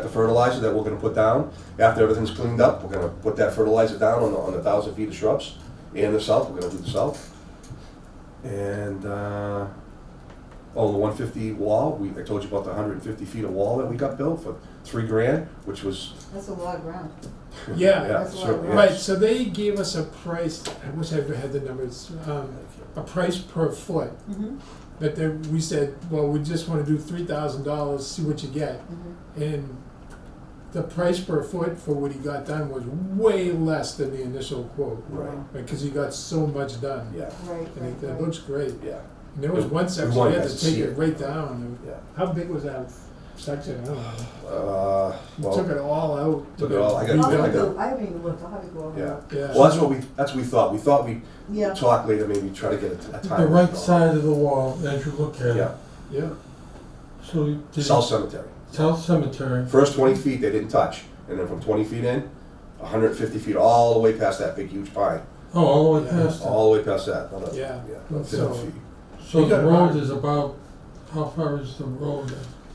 the fertilizer that we're gonna put down. After everything's cleaned up, we're gonna put that fertilizer down on the 1,000 feet of shrubs. And the south, we're gonna do the south. And, the 150 wall, I told you about the 150 feet of wall that we got built for $3,000, which was, That's a lot of ground. Yeah, That's a lot, certainly right, is. so they gave us a price, I wish I had the numbers, a price per foot. Mm-hmm, But then we said, well, we just wanna do $3,000, see what you get. mm-hmm. And the price per foot for what he got done was way less than the initial quote. Right. Because he got so much done. yeah, Right, And it right. looks great. yeah, And there was one section, wanted we had guys to to take see it it. right down. yeah. How big was that section? I don't know. We took Well, it all out. Took it all, I got- I'll I have got- to, I haven't even looked, I'll have to go over. yeah. Yeah. Well, that's what we thought. We thought we'd Yeah, talk later, maybe try to get a time. The right side of the wall, as you look at it. Yeah, Yeah. So, South Cemetery. South Cemetery, First 20 feet they didn't touch, and then from 20 feet in, 150 feet all the way past that big huge pine, oh, all the way Yeah. past it. all the way past that. Another, Yeah. about 50 So- feet. So You got the it road right. is about, how far is the road?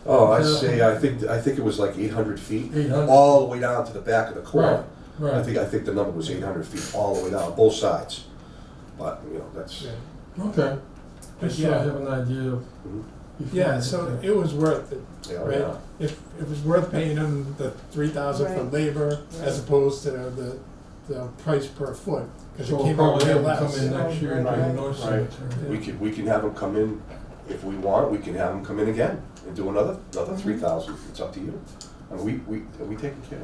Oh, I'd Yeah. say I think it was like 800 feet, 800? all the way down to the back of the corner. Right, I right. think the number was 800 feet all the way down, both sides. But you know that's Yeah. Okay. Just so I Yeah. have an idea of. Mhm. before I Yeah, get so there. it was worth it, yeah, right? yeah. If it was worth paying them the 3,000 for Right. labor as Right. opposed to the price per foot, because So it we'll came out probably way have them less. come in next year and do the Right. North Right. Cemetery. We can have them come in if we want. We can have them come in again and do another 3,000. It's up to you. I mean, are we taking care?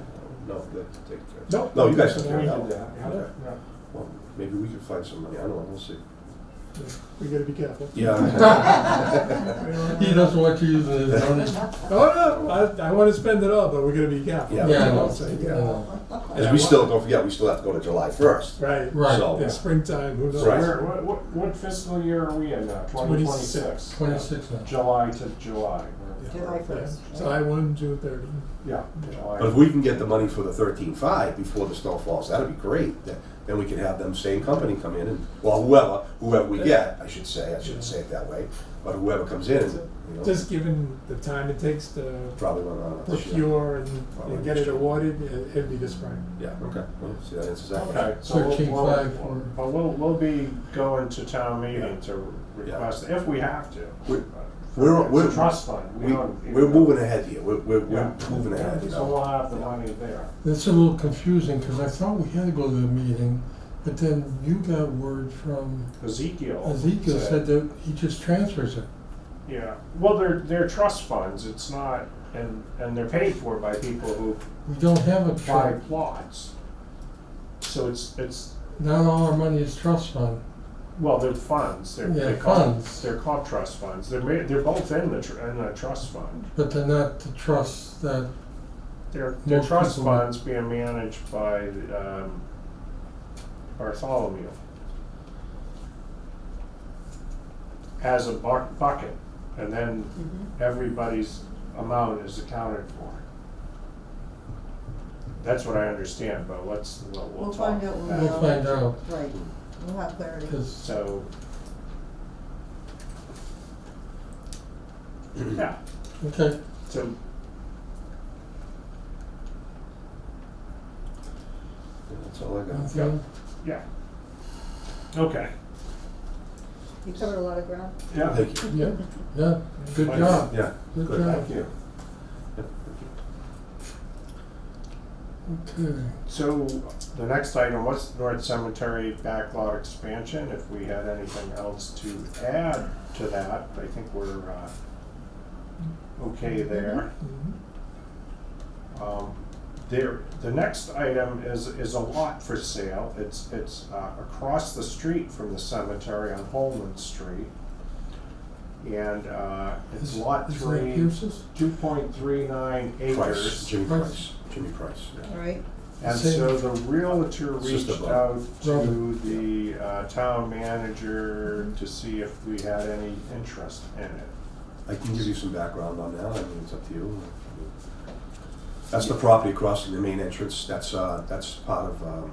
No, they're taking care. No. No, you guys took We care did of that. that, yeah, Okay. yeah. Well, maybe we can find some money. I don't know. We'll see. We gotta be careful. Yeah. He doesn't want you using his money. Oh, no, I wanna spend it all, but we're gonna be careful. Yeah. Yeah, I You know. so, Yeah. yeah. Because we still, don't forget, we still have to go to July 1st. Right, Right. So, in springtime, who knows? So Right. what fiscal year are we in now? 2026? 26 now. July to July. July Yeah. 1st. July 1, June 30. Yeah, July. but if we can get the money for the 13.5 before the snow falls, that'd be great. Then we can have them same company come in and, well, whoever we get, I shouldn't say it that way, but whoever comes in and, you know, Just given the time it takes to probably run out this year. procure and get it awarded, it'd be the spring. Yeah, okay. Well, see, that answers that Okay, question. so we'll, 13.5 for- but we'll be going to town meeting to request, if we have to. We're- It's we're- a trust fund. We're moving ahead here. We're Yeah. moving ahead, you So know. we'll have the money there. It's a little confusing because I thought we had to go to the meeting, but then you got word from Ezekiel. Ezekiel said that he just transfers it. Yeah, well, they're trust funds, it's not, and they're paid for by people who We don't have a buy trust. plots. So it's, Not all our money is trust fund. well, they're funds, Yeah, they're funds. called trust funds, they're both in the trust fund. But they're not the trusts that, They're Most trust people- funds being managed by, Bartholomew. As a bucket, and then Mhm. everybody's amount is accounted for. That's what I understand, but we'll We'll talk. find out when about we we'll that. find out. Right, we'll have clarity. Because, So. Yeah, okay, so, That's all I got. okay. yeah. Okay, You covered a lot of ground. yeah. Thank you. Yeah, yeah, good Fine. job. Yeah, Good good, job. thank you. Yeah, thank you. Okay. So the next item was North Cemetery backlot expansion. If we had anything else to add to that, I think we're okay there. Mhm. The next item is a lot for sale. It's across the street from the cemetery on Holman Street. and it's Is- lot is that 3, Pierce's? 2.39 acres. Price, Jimmy Price. Price, Jimmy Price, yeah. All right, And Same. so the realtor Sister reached brother. out to the town manager to see if we had any interest in it. I can give you some background on that, I mean, it's up to you. That's the property across from the main entrance, that's part of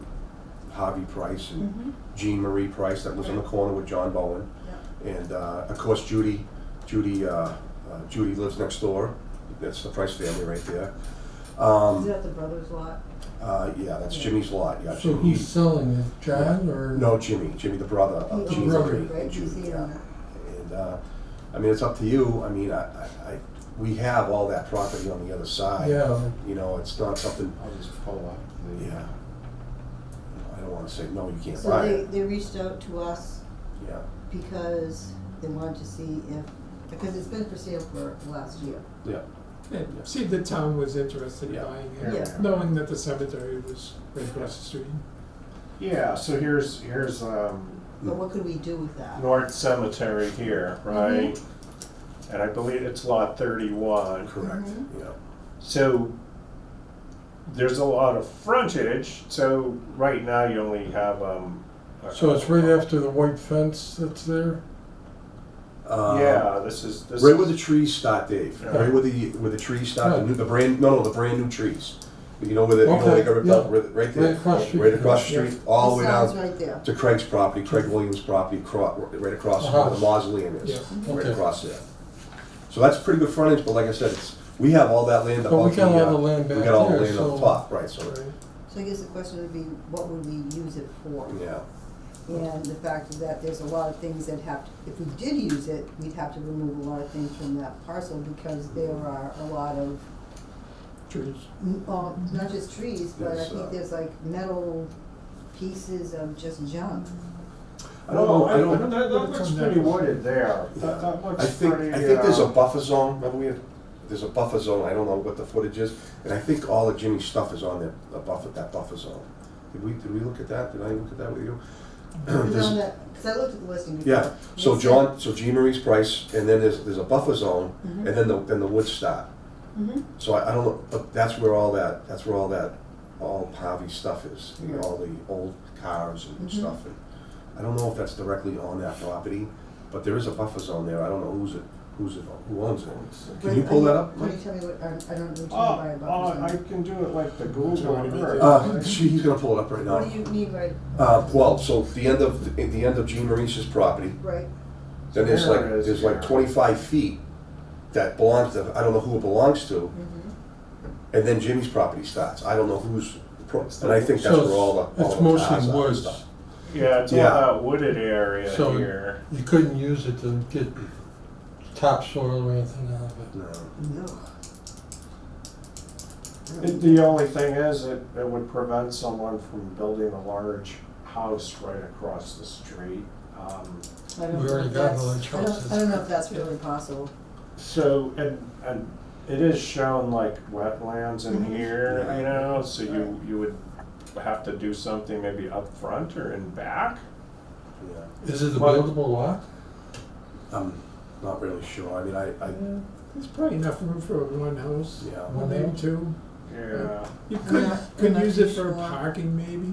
Harvey Price and mm-hmm, Jean Marie Price that was on the corner with John Bowen. yeah, And of course Judy lives next door, that's the Price family right there. is that the brother's lot? Yeah, that's Jimmy's lot, yeah. So Jimmy- who's selling it, John or? No, Jimmy the brother of He Jean owns brother. it, Marie right? and You Judy, see it on yeah. it. And, I mean, it's up to you, I mean, we have all that property on the other side. Yeah, You know, it's not something, I'll just pull up the. yeah. I don't wanna say, no, you can't So buy it, they reached out to us yeah. because they wanted to see if, because it's been for sale for the last year. Yeah, And see if the town was interested in Yeah. buying Yeah. it, knowing that the cemetery was right across the street. Yeah, so here's But what could we do with that? North Cemetery here, right? And I believe it's lot 31. correct, Mhm. yeah. So there's a lot of frontage, so right now you only have, so it's right after the white fence that's there? Yeah, this is. Right where the trees start, Dave, Yeah. right where the trees start, Right. the brand new trees. You know where they Okay, got ripped yeah. out, right there. Right across the street. Right across the Yeah. street, all the way The sign's down right there. to Craig's property, Craig Williams' property, right across The where the house. mausoleum is, Yeah. right Okay. across there. So that's pretty good frontage, but like I said, we have all that land But we above got all the the, land back we got all the there, land on so- top, right, so, Right. So I guess the question would be, what would we use it for? yeah. And the fact that there's a lot of things that have to, if we did use it, we'd have to remove a lot of things from that parcel because there are a lot of, Trees. not just trees, but I There's, think there's like metal pieces of just junk. I don't know, I Well, don't, that looks pretty wooded there. That looks I think pretty. there's a buffer zone, remember there's a buffer zone, I don't know what the footage is, and I think all of Jimmy's stuff is on that buffer zone. Did we look at that? Did I look at that with you? There's- Because I looked at the listing before. Yeah, so They said- Jean Marie's Price, and then there's a buffer zone, Mhm. and then the woods start. Mhm. So I don't know, but that's where all Harvey stuff is, you know, all the old cars and Mhm. stuff. And I don't know if that's directly on that property, but there is a buffer zone there, I don't know who owns it. Can But you pull that up? Can you tell me what, I don't know what you mean Oh, by a oh, buffer I zone. can do it like the Do you Google want me to? Earth. He's gonna pull it up right now. What do you mean by, Well, so the end of Jean Maurice's property, right? then there's There it is there's like here. 25 feet that belongs to, I don't know who it belongs to, Mhm. and then Jimmy's property starts. I don't know who's, and I think that's So where all the it's cars mostly are and woods. stuff. Yeah, it's all Yeah. that wooded area So- here. You couldn't use it to get topsoil or anything out of it? No. No. The only thing is, it would prevent someone from building a large house right across the street. I don't We know already if got that's- all the I don't- choices. I don't know if that's really possible. So, and it is shown like wetlands in Mhm. here, Yeah. you know, so you would have to do something maybe up front or in back. Yeah. Is it a Well- buildable lot? I'm not really sure. I mean, I There's probably enough room for one house, yeah. or maybe two. Yeah. You I'm could, not- could I'm not use too it for sure. parking maybe.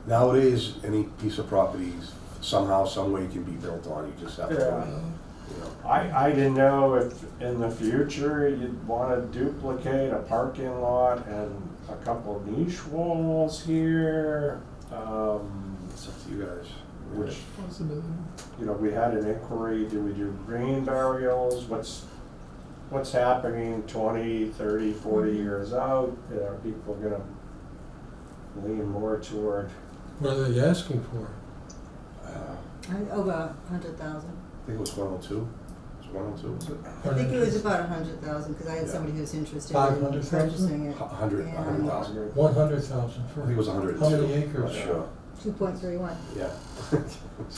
Nowadays, any piece of property somehow, some way can be built on. You just have to, Yeah. you know. I didn't know if in the future you'd want to duplicate a parking lot and a couple of niche walls here. It's up to you guys. Which, Possibility. you know, we had an inquiry, do we do green burials? What's happening 20, 30, 40 years out? Are people gonna lean more toward, What are they asking for? Over 100,000. I think it was 102. It was 102, was it? I think it was about 100,000, because I had Yeah. somebody who was interested in 500,000? purchasing it. 100,000. 100,000 I think it was for 102. how many I'm acres? not sure. 2.31. Yeah.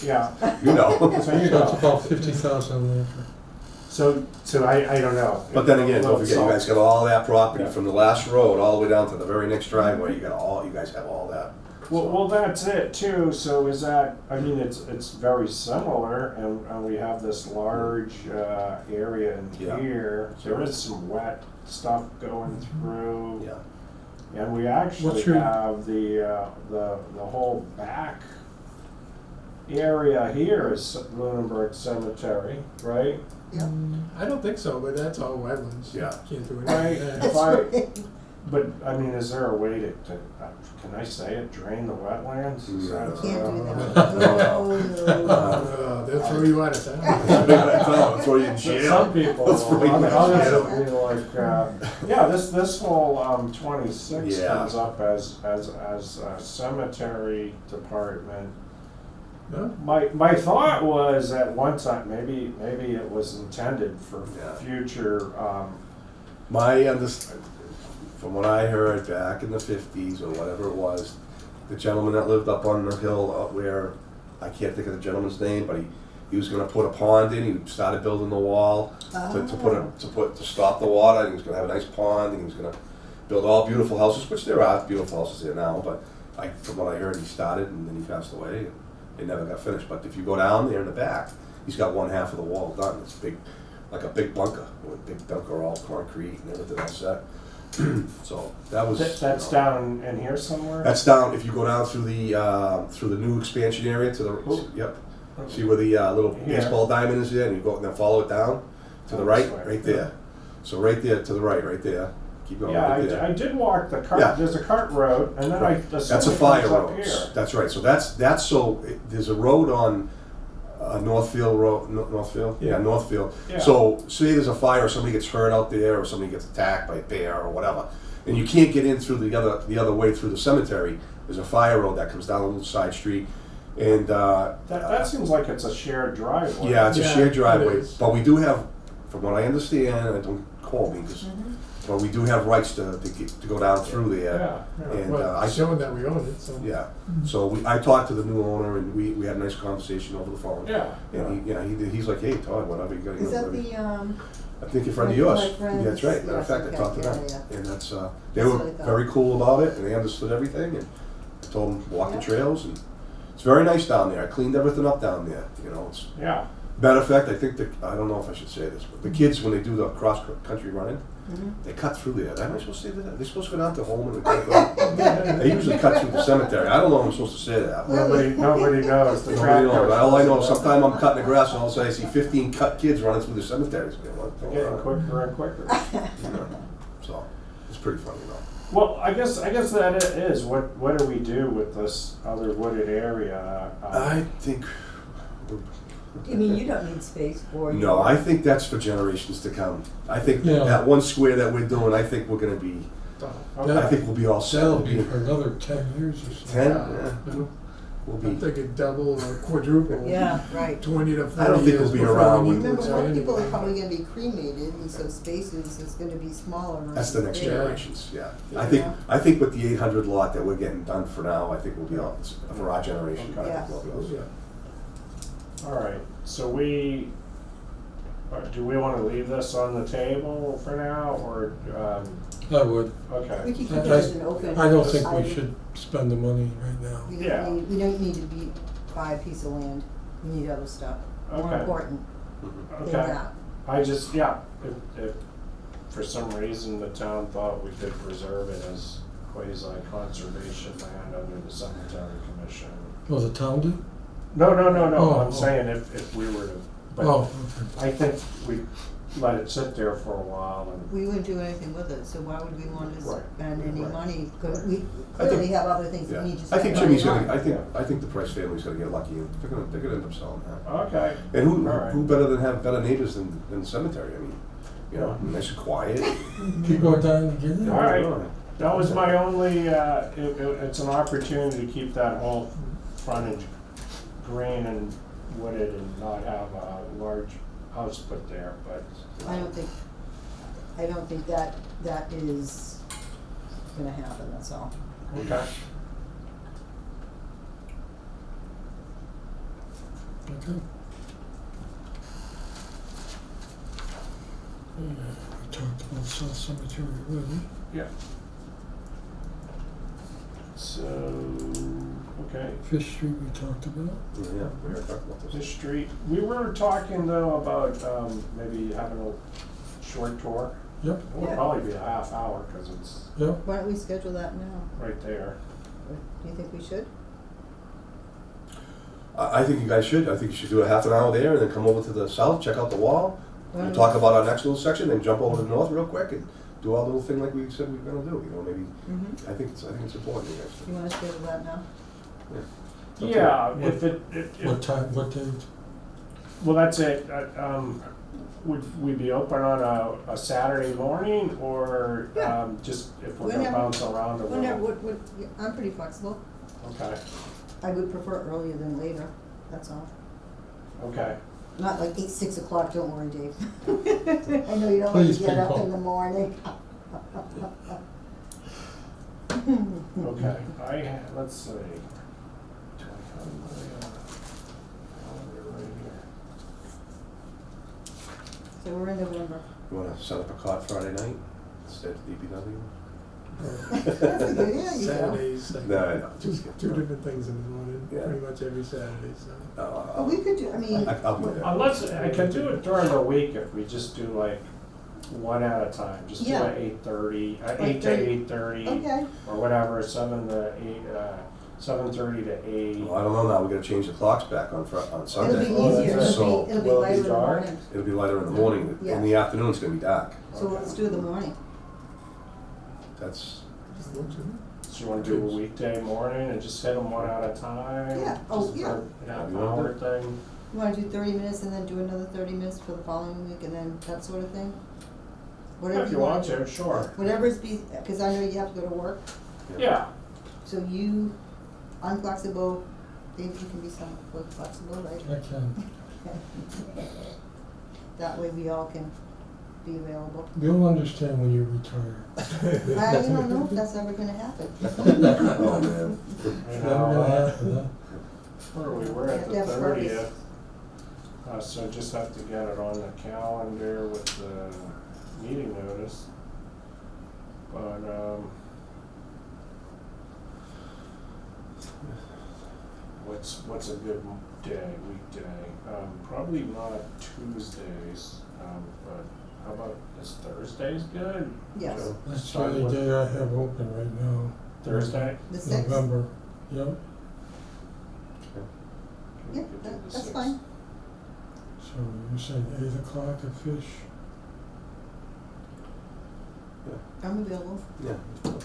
yeah, You know. so you So it's know. about 50,000 an acre. So I don't know. But then again, don't forget, you guys got all that property Yeah. from the last road all the way down to the very next driveway. You guys have all that. Well, that's it too, so is that, I mean, it's very similar, and we have this large, area in Yeah. here. There is some wet stuff going through. Yeah. And we actually What's your- have the whole back area here is Lunenburg Cemetery, right? Yeah. I don't think so, but that's all wetlands. Yeah. Can't do Right. anything. If I, but, I mean, is there a way to, can I say it, drain the wetlands? Is Yeah. that- Can't do that. No. No. They'll throw you out of town. They'll throw you in But jail. some people, Let's bring others that will be like, yeah, this whole 26 Yeah. comes up as a cemetery department. No? My thought was at one time, maybe it was intended for Yeah. future, My from what I heard back in the 50s or whatever it was, the gentleman that lived up on the hill up where, I can't think of the gentleman's name, but he was gonna put a pond in, he started building the wall to stop the water, and he was gonna have a nice pond, and he was gonna build all beautiful houses, which there are beautiful houses there now, but from what I heard, he started and then he passed away, and it never got finished. But if you go down there in the back, he's got one half of the wall done, it's big, like a big bunker, with a big bunker, all concrete and everything else set. So that was. that's down in here somewhere? That's down, if you go down through the new expansion area to the, Ooh. yep. See where the little Here. baseball diamond is there, and you go and then follow it down to the Oh, right, this way. right there. So right there to the right there. Keep going Yeah, right there. I did walk the cart, Yeah. there's a cart road, and then I Right. assume That's a it fire comes up road. here. That's right. So that's so there's a road on Northfield Road. Northfield. Yeah, Northfield. Yeah. So say there's a fire, or somebody gets hurt out there, or somebody gets attacked by a bear or whatever, and you can't get in through the other way through the cemetery. There's a fire road that comes down a little side street, and That seems like it's a shared driveway. yeah, it's a Yeah, shared it driveway. is. But we do have, from what I understand, and don't call me, because but we do have rights to go down through there. Yeah, yeah. And Well, I it's showing that we own it, so. yeah. So I talked to the new owner, and we had a nice conversation over the phone. Yeah, And he's like, hey, Todd, whatever you got. Is that whatever." the, I think in front of my yours. friends? Yeah, that's right. Matter of Yes, fact, okay, I talked to yeah, them, yeah. and that's they That's were what I thought. very cool about it, and they understood everything, and I told them walk the Yeah. trails, and it's very nice down there. I cleaned everything up down there. You know, it's yeah. matter of fact, I think I don't know if I should say this, but the kids when they do the cross country running, they cut through there. Am I supposed to say that? They're supposed to go down to Holman and go. They usually cut through the cemetery. I don't know if I'm supposed to say that. Nobody knows. The Nobody track knows. goes- All I know is sometime I'm cutting the grass and all of a sudden I see 15 cut kids running through the cemeteries. You know, They're getting quicker and quicker. you know. So it's pretty funny though. Well, I guess that it is. What do we do with this other wooded area? I think. I mean, you don't need space for. No, I think that's for generations to come. I think Yeah. that one square that we're doing, I think we're gonna be. Okay. I think we'll be all set. That'll be for another 10 years or so. 10. Yeah. Yeah. We'll I'm be. thinking double or quadruple. Yeah, right. 20 to 40 I don't think years we'll be before around we when- need to Remember, more expand people are anything. probably gonna be cremated, and so spaces is gonna be smaller. That's the next bigger. generations. Yeah. Yeah. I think with the 800 lot that we're getting done for now, I think we'll be all for our generation. Okay. I think we'll be all set. Yeah. All right. So do we want to leave this on the table for now, or I would. We okay? could keep it as an open. I don't think we item. should spend the money right now. Yeah. We don't need to buy a piece of land, we need other stuff, more Okay. important Mhm. than Okay. that. I just if for some reason the town thought we could preserve it as quasi conservation land under the cemetery commission. Oh, the town did? No. Oh, I'm oh. saying if we were to, but Oh, okay. I think we let it sit there for a while and. We wouldn't do anything with it, so why would we want to Right. spend any Right. money? Because we I think- clearly have other things Yeah. that need to I spend think money Jimmy's on. gonna. I think the Price family's gonna get lucky. They're gonna end up selling that. Okay. And who All right. who better than have better neighbors than the cemetery? I mean, you know, nice and quiet. People are dying to get in. All right. That was my only, it's an opportunity to keep that whole frontage green and wooded and not have a large house put there, but. I don't think that is gonna happen, that's all. Okay. Okay. We talked about South Cemetery already. Yeah. So, okay. Fish Street we talked about. Yeah, we were talking about this. Fish Street, we were talking though about, maybe having a short tour. Yep, It would Yeah. probably be a half hour, cause it's yep. Why don't we schedule that now? right there. Or do you think we should? I think you guys should. I think you should do a half an hour there and then come over to the south, check out the wall. Why We'll don't talk about our next little section, then jump over to the north real quick and do our little thing like we said we were gonna do, you know, maybe, Mm-hmm. I think it's important, you guys. You wanna schedule that now? Okay. Yeah, if What time, what date? well, that's it. Would we be open on a Saturday morning or, Yeah. just if we're gonna Whenever. bounce around a Whenever, little? yeah, I'm pretty flexible. Okay, I would prefer earlier than later, that's all. okay. Not like 6 o'clock, don't worry, Dave. I know you don't like Please, to get up people. in the morning. Okay, let's see. Do I have my, calendar right here? So we're in November. You wanna set up a cot Friday night instead of DPW? That's a good, yeah, you go. Saturdays, No, no, two, just kidding. two different things in the morning, Yeah. pretty much every Saturday, so. Well, we could do, I mean, I'll do that. Unless, I can do it during the week if we just do like one at a time, just do Yeah. it 8:30, 8 to 8:30. 8:30. okay, Or whatever, 7:30 to 8. Well, I don't know now, we gotta change the clocks back on it'll be Sunday. easier, So, it'll be will it be lighter in the dark? morning. it'll be lighter in the morning, Yeah. in the afternoon it's gonna be dark. So let's do the morning. That's, Just look to me. So you wanna do a weekday morning and just hit them one at a time? Yeah. Oh, Just yeah. for a half You wanna do hour it? thing? You wanna do 30 minutes and then do another 30 minutes for the following week and then that sort of thing? Whatever If you want wanna to, do. sure. Whatever's cause I know you have to go to work, Yeah, so I'm flexible, Dave, you can be somewhat flexible, right? I can. That way we all can be available. You'll understand when you retire. I don't know if that's ever gonna happen. oh man. you Never gonna know, happen, huh? where we were We at have the to have a purpose. 30th. So just have to get it on the calendar with the meeting notice. But, what's a good weekday? Probably not Tuesdays, but how about, is Thursdays good? Yes, So That's the start only with day I have open right now. Thursday? the 6th? November, yep. We Yeah, could do the that's 6th. fine. So you're saying 8 o'clock at Fish? I'm available. Yeah. Does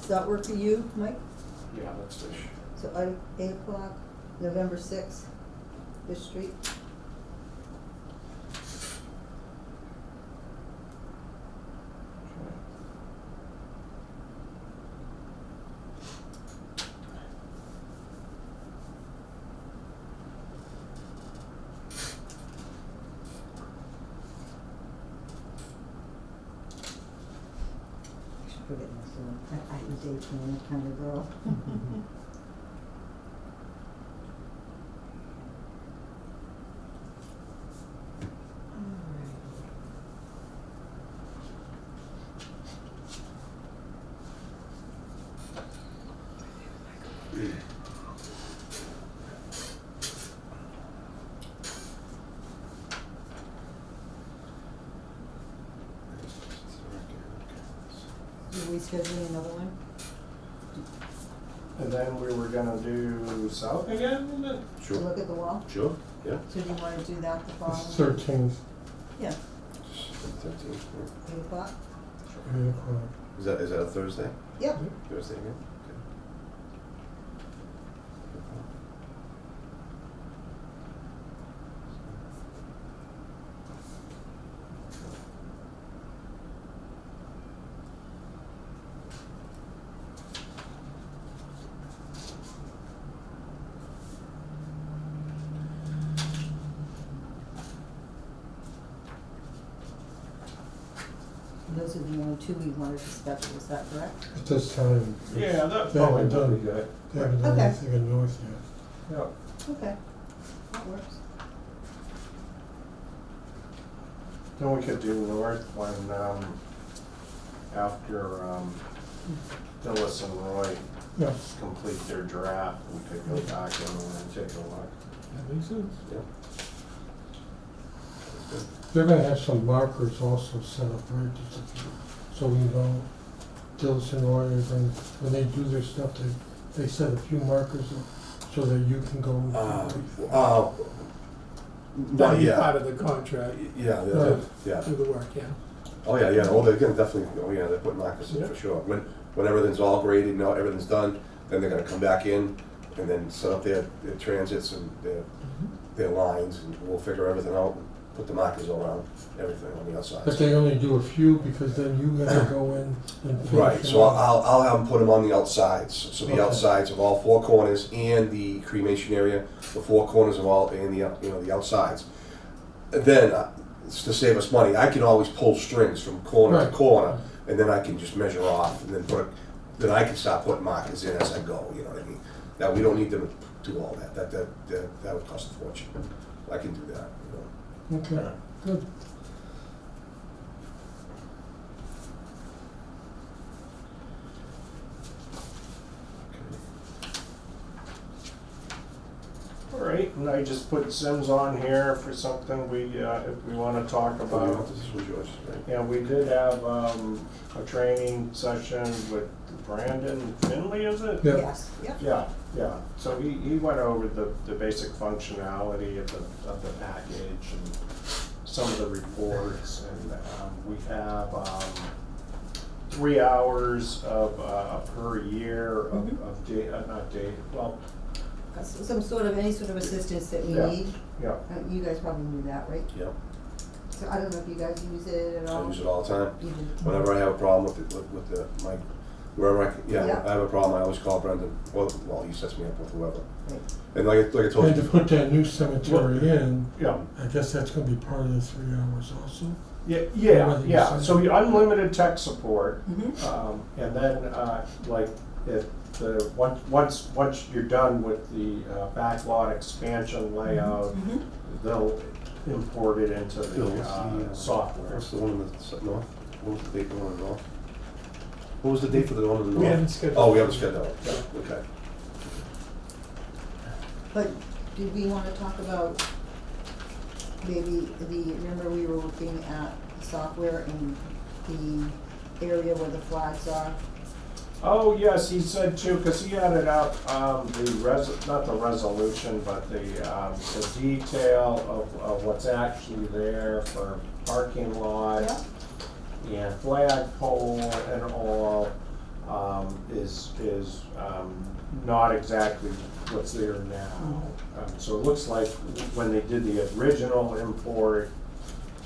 that work for you, Mike? Yeah, let's fish. So 8 o'clock, November 6th, Fish Street. Okay. I should forget my phone. I'm a day planner kind of girl. Are we scheduling another one? And then we were gonna do south again, isn't it? To Sure, look at the wall? sure, yeah. So do you wanna do that the It's following? 13th, Yeah, 13th, yeah. 8 o'clock? 8 o'clock. Is that a Thursday? Yep. Thursday again? Okay. Those are the only two we wanted to schedule, is that correct? At this time. Yeah, that They probably haven't would be done, good. they haven't done Okay. anything in North yet. Yeah. Okay, that works. Then we could do north when, after, Phyllis and Roy Yeah, complete their draft, we could go back in and take a look. That makes sense. Yeah. they're gonna have some markers also set up, right, just a few, so we know, Dillis and Roy are going, when they do their stuff, they set a few markers up so that you can go. Not That'd be yet. part of the contract, Yeah, Right. yeah. do the work, yeah. Oh, yeah, yeah, oh, they're gonna definitely, oh, yeah, they're putting markers in Yeah. for sure. When everything's all graded, now everything's done, then they're gonna come back in and then set up their transits and their lines, and we'll figure everything out and put the markers around everything on the outside. But they only do a few, because then you gotta go in and finish. Right, so them up. I'll have them put them on the outsides, so the Okay. outsides of all four corners and the cremation area, the four corners of all, and the outsides. Then, it's to save us money, I can always pull strings from corner to Right. corner, and then I can just measure off, and then then I can start putting markers in as I go, you know what I mean? That, we don't need them to do all that, that would cost a fortune. I can do that, you know. Okay, good. All right, and I just put Sims on here for something if we wanna talk about. This was yours, right? Yeah, we did have, a training session with Brandon Finley, is it? Yeah. Yes, yep. Yeah, yeah, so he went over the basic functionality of the package and some of the reports, and, we have, 3 hours of, per year of Some sort of, any sort of assistance that we Yeah. need. yeah, You guys probably knew that, right? Yep, So I don't know if you guys use it at all. I use it all the time. You do. Whenever I have a problem with my, wherever Yeah. I have a problem, I always call Brendan, well, he sets me up with whoever. Right. And like I told And to you, put that new cemetery in, yeah. I guess that's gonna be part of the 3 hours also. Yeah, so unlimited tech support, Mhm. and then, like, once you're done with the backlot expansion layout, Mhm. they'll import it into Bill, the what's the, software. what's the one in the north? What was the date for the one in the north? What was the date for the one in the north? We haven't scheduled. Oh, we haven't scheduled it, okay. But did we wanna talk about maybe remember we were looking at software in the area where the flags are? Oh, yes, he said too, because he added up not the resolution, but the detail of what's actually there for parking lot and flagpole and all, is not exactly what's there now. So it looks like when they did the original import,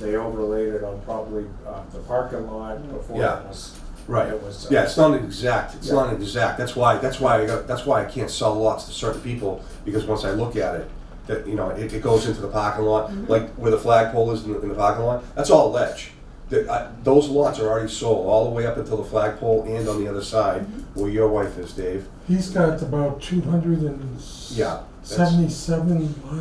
they overlaid it on probably the parking lot before Yeah. it was. Right, It was, yeah, it's not exact, it's Yeah. not exact, that's why I can't sell lots to certain people, because once I look at it, that, you know, it goes into the parking lot, like where the flagpole is in the parking lot, that's all ledge. Those lots are already sold, all the way up until the flagpole and on the other side, where your wife is, Dave. He's got about 277 Yeah, lots.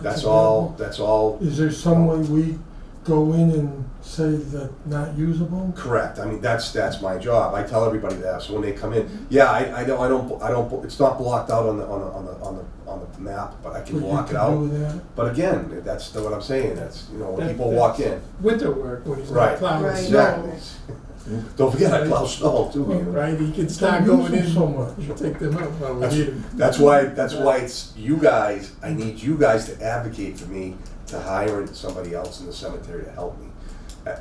that's available. all Is there some way we go in and say that not usable? correct. I mean, that's my job. I tell everybody that. So when they come in, yeah, I don't. It's not blocked out on the map, but I can What you block it can out. do with that? But again, that's what I'm saying. That's, you know, when That- people that's walk in. Winter work, when he's Right. not plowing Right. snow. Exactly. Don't forget I plow snow too. You know? Right, he can start Don't going use them in so much. and take them out, well, we That's, need 'em. that's why it's you guys. I need you guys to advocate for me to hire somebody else in the cemetery to help me.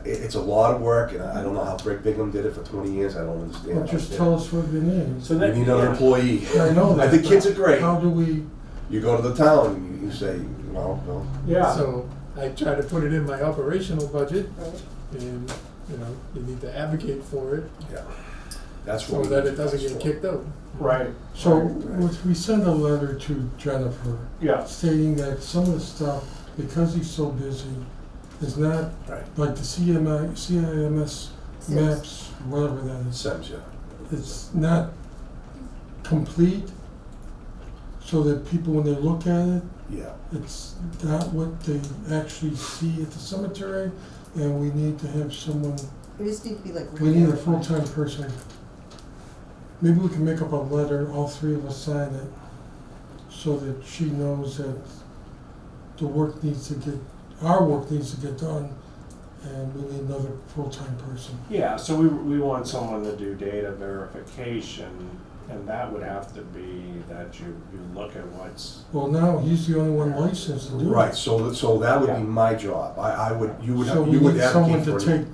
It's a lot of work, and I don't know how Rick Bigham did it for 20 years. I don't understand. Well, just tell us what it is. So We that, need another employee. I know that. I think kids are great. How do we, You go to the town and you say, well, no. yeah. So I try to put it in my operational budget, Right. and, you know, you need to advocate for it, Yeah. That's so what we that need it doesn't you get guys for. kicked out. Right, so we send a letter to Jennifer yeah, stating that some of the stuff, because he's so busy, is not Right. like the CIMS maps, whatever that is. Sims, yeah. It's not complete, so that people, when they look at it, Yeah. it's not what they actually see at the cemetery, and we need to have someone, It just needs to be like. we need a re-verified. full-time person. maybe we can make up a letter, all three of us sign it, so that she knows that the work needs to get, our work needs to get done, and we need another full-time person. Yeah, so we want someone to do data verification, and that would have to be that you look at what's, Well, now, he's the only one licensed to do it. Right, so that would Yeah. be my job. I would, you would, So we you would need someone advocate to for, take,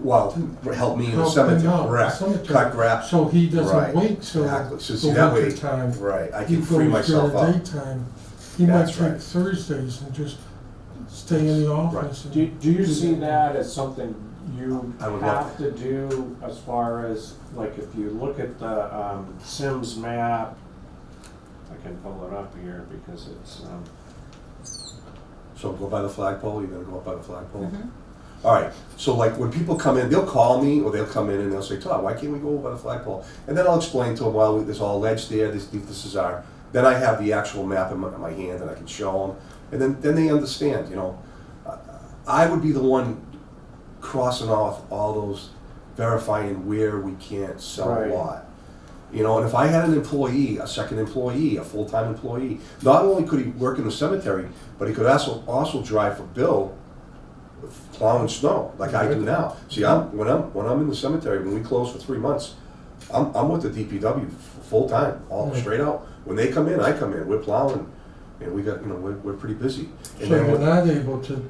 well, help me in the help him cemetery, out, the correct. cemetery. Cut grass, So he Right, doesn't wait till exactly. So the see, that way, winter time. right, I He can free goes myself during the up. daytime. He might That's take right. Thursdays and just stay in the office. and do you see that as something you I would love have to do as far as, like, if you look at the Sims map, I can pull it up here because it's, So go by the flagpole, you're gonna go up by the flagpole? Mhm. All right, so like when people come in, they'll call me or they'll come in and they'll say, Todd, why can't we go over by the flagpole? And then I'll explain to them, well, there's all ledge there, this is our, then I have the actual map in my hand and I can show them. And then they understand, you know. I would be the one crossing off all those, verifying where we can't sell Right. a lot. You know, and if I had an employee, a second employee, a full-time employee, not only could he work in the cemetery, but he could also drive for Bill, plowing snow, like I do now. See, when I'm in the cemetery, when we close for 3 months, I'm with the DPW full-time, all Right. straight out. When they come in, I come in, we're plowing, and we got, you know, we're pretty busy. And So then you're when- not able to,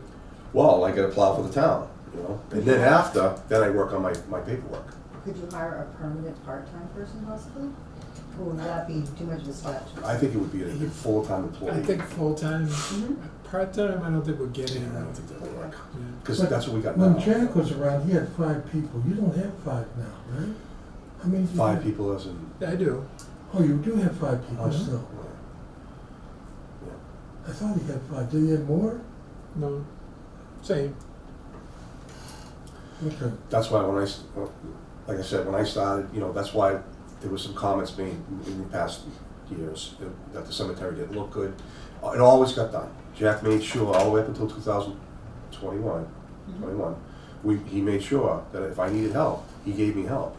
well, I gotta plow for the town, you know, and then after, then I work on my paperwork. Could you hire a permanent part-time person possibly? Or would that be too much of a stretch? I think it would be a full-time employee. I think full-time, Mhm. part-time, I don't think we'll get Yeah, in. I don't think that would work, Yeah. because But that's what we got now. when Jack was around, he had 5 people. You don't have 5 now, right? How many do you 5 have? people as in. I do. Oh, you do have 5 people Mhm. still. Yeah. I thought he had 5. Did he have more? No, same. Okay. That's why like I said, when I started, you know, that's why there was some comments made in the past years that the cemetery didn't look good. It always got done. Jack made sure, all the way up until 2021, he made sure that if I needed help, he gave me help,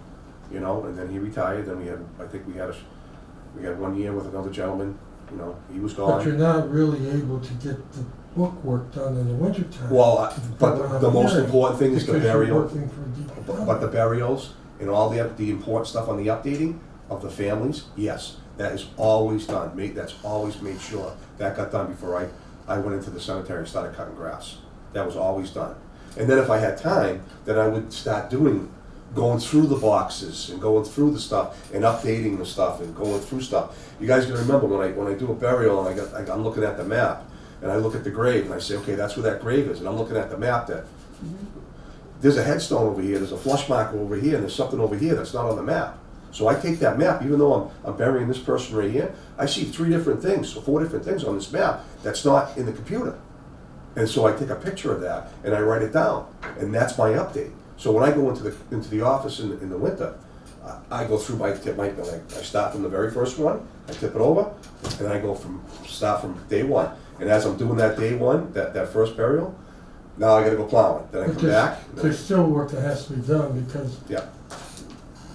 you know, and then he retired, then we had 1 year with another gentleman, you know, he was But you're gone. not really able to get the book work done in the wintertime. Well, but What the I'm most hearing, important thing is the because you're burial. working for DPW. But the burials and all the important stuff on the updating of the families, yes, that is always done. That's always made sure that got done before I went into the cemetery and started cutting grass. That was always done. And then if I had time, then I would start going through the boxes and going through the stuff and updating the stuff and going through stuff. You guys gotta remember when I do a burial and I'm looking at the map and I look at the grave and I say, okay, that's where that grave is, and I'm looking at the map that there's a headstone over here, there's a flush marker over here, and there's something over here that's not on the map. So I take that map, even though I'm burying this person right here, I see 3 different things, or 4 different things on this map that's not in the computer. And so I take a picture of that and I write it down, and that's my update. So when I go into the office in the winter, I go through I start from the very first one, I tip it over, and I start from day 1. And as I'm doing that day 1, that first burial, now I gotta go plowing. Then I But come back. then There's still work that has to be done because, Yeah,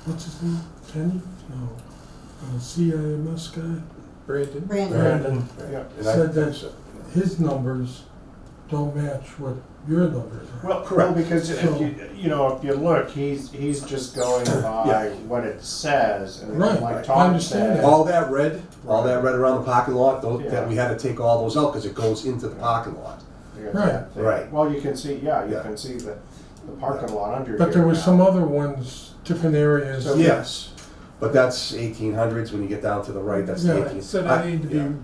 what's his name? Kenny? No. CIMS guy? Brandon. Brandon, Brandon yeah. and I- said that his numbers don't match what your numbers are. Well, Correct. because if So- you know, if you look, he's just going by Yeah. what it says, and Right, like I Tom understand said. that. all that red around the parking lot, Yeah. that we had to take all those out because it goes into the parking lot. you got Right. that thing. Right. Well, you can see, you Yeah. can see the parking lot under here. But there were now. some other ones, different areas. So- Yes, but that's 1800s when you get down to the right, that's Yeah. the 18. So I- they need to yeah. be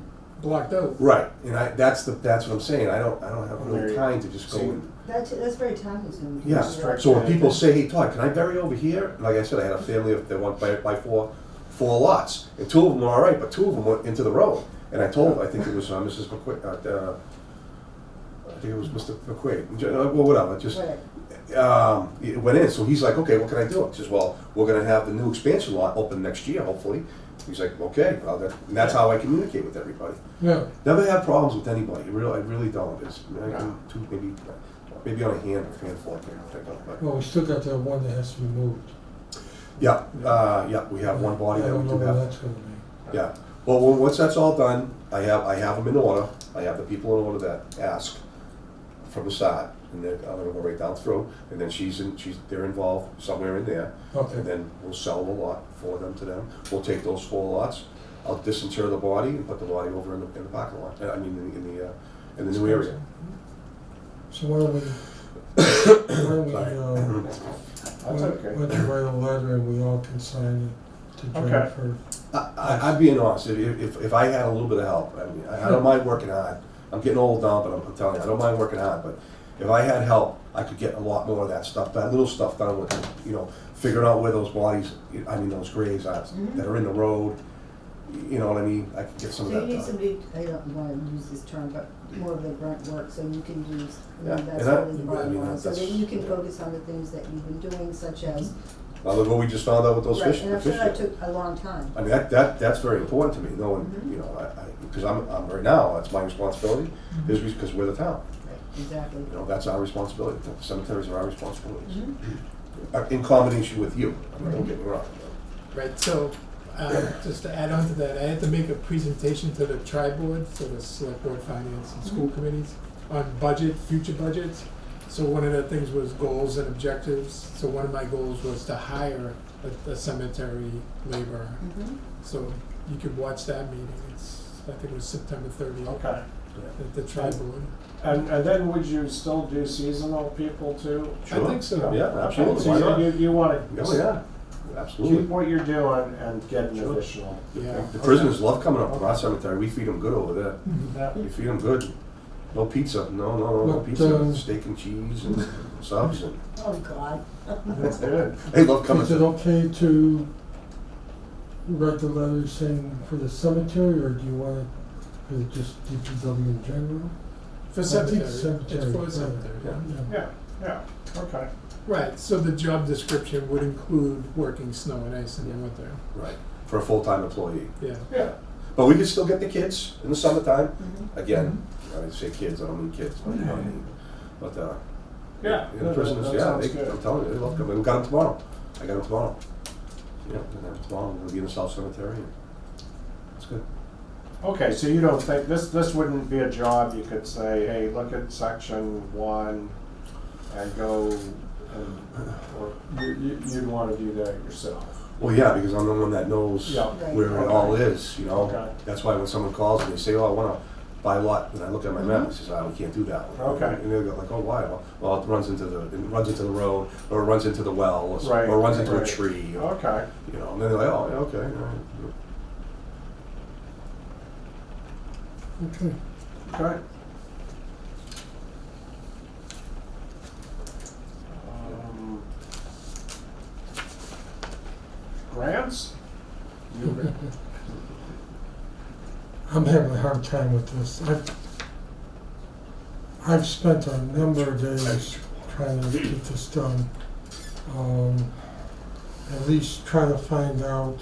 blocked out. Right, and that's what I'm saying, I don't have really Very- time to just go see, and, that's very time consuming. yeah. Restrict So when it. people say, hey Todd, can I bury over here? Like I said, I had a family that went by 4 lots, and 2 of them were all right, but 2 of them went into the road. And I told, I think it was Mrs. McQuaid, I think it was Mr. McQuaid, well, whatever, just, Right. it went in, so he's like, okay, what can I do? He says, well, we're gonna have the new expansion lot open next year, hopefully. He's like, okay, well, and that's how I communicate with everybody. Yeah, Never had problems with anybody, I really don't. I No. can, maybe on a handful I can pick up, but. well, we still got that one that has to be moved. Yeah, we have one body I that we don't know do when have. that's gonna be. Yeah, well, once that's all done, I have them in order, I have the people in order that ask from the start, and then I'm gonna go right down through, and then they're involved somewhere in there, and Okay, then we'll sell the lot for them to them. We'll take those 4 lots, I'll disinter the body and put the body over in the parking lot, I mean, in the new area. so why don't we, Sorry. That's okay. why don't you write a letter and we all can sign it to Okay. Jennifer? I'm being honest, if I had a little bit of help, I mean, I don't mind working hard. I'm getting old now, but I'm telling you, I don't mind working hard, but if I had help, I could get a lot more of that stuff, that little stuff done with, figuring out where those bodies, those graves are, that are in the road, you know what I mean? I could get some So of you that need done. somebody, I don't wanna use this term, but more of the grunt work, so you can do, Yeah, that's and that- really the I bottom mean, line, so that that's- you can focus on the things that you've been doing, such as, Now, look what we just found out with those right, fish, and the I'm sure fish. that took a long time. I mean, that's very important to me, knowing, Mhm. because I'm right now, that's my responsibility, is because we're the town. Right, exactly. That's our responsibility, the cemeteries are our responsibilities. Mhm. In combination with you, I mean, don't get me wrong. Right, so, just to add on to that, I had to make a presentation to the tri-board, so the select board, finance, and school committees, on future budgets. So one of the things was goals and objectives, so one of my goals was to hire a cemetery laborer. Mhm. So you could watch that meeting, I think it was September 30th, Okay. at the tri-board. And then would you still do seasonal people too? I think so. Yeah, absolutely, So why not? you wanna Oh, yeah, absolutely. keep what you're doing and get an Sure. additional. Yeah. The prisoners love coming up to our cemetery, we feed them good over there. Yeah. We feed them good. No pizza, no But, pizza, steak and cheese and subs, and Oh, God. That's good. they love coming Is it to. okay to write the letter saying for the cemetery, or do you want it for just DPW in general? For I think cemetery, it's cemetery, for right. cemetery. Yeah. Yeah, okay. Right, so the job description would include working snow and ice in the winter, Right, for a full-time employee. yeah. Yeah, But we could still get the kids in the summertime. Mhm. Again, I say kids, I don't mean kids, but you know what I mean. But, yeah. in the prisoners, that yeah, sounds I'm good. telling you, they love coming. We got them tomorrow. I got them tomorrow. Yeah, and then tomorrow, I'm gonna be in the South Cemetery. And it's good. Okay, so you don't think, this wouldn't be a job you could say, hey, look at section 1 and go, or you'd wanna do that yourself? Well, yeah, because I'm the one that knows Yeah. Right. where it all is, Okay. That's why when someone calls and they say, oh, I wanna buy a lot, and I look at my map, I says, we can't do that one. Okay. And they'll go like, oh, why? Well, it runs into the road, or it runs into the well, Right, or it runs into a right. tree, or, Okay, and then they're like, oh, yeah, okay, all right. Okay. okay. Grants? You- I'm having a hard time with this. I've spent a number of days trying to get this done. At least try to find out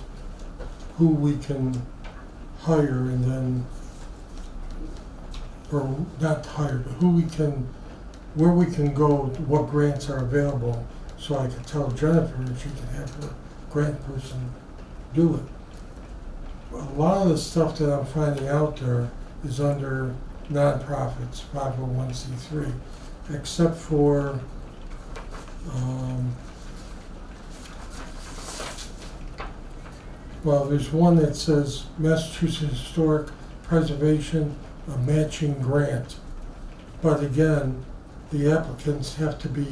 who we can hire and then, or not hire, but where we can go, what grants are available, so I can tell Jennifer if she can have her grant person do it. A lot of the stuff that I'm finding out there is under nonprofits, 501c3, except for well, there's one that says Massachusetts Historic Preservation, a matching grant. But again, the applicants have to be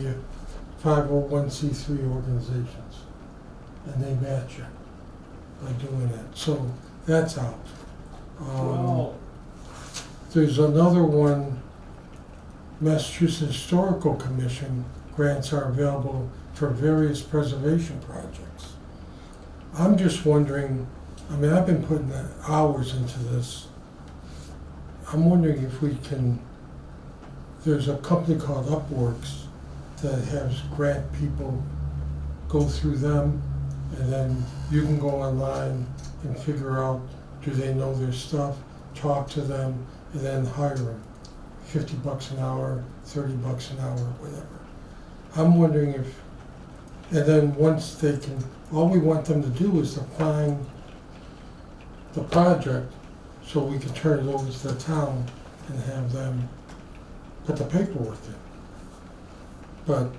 501c3 organizations, and they match it by doing that. So that's out. Well, There's another one, Massachusetts Historical Commission grants are available for various preservation projects. I'm just wondering, I've been putting hours into this. I'm wondering if we can, there's a company called Upworks that has grant people go through them, and then you can go online and figure out, do they know their stuff, talk to them, and then hire them. $50 an hour, $30 an hour, whatever. I'm wondering if And then once they can, all we want them to do is to find the project so we can turn it over to the town and have them put the paperwork in. But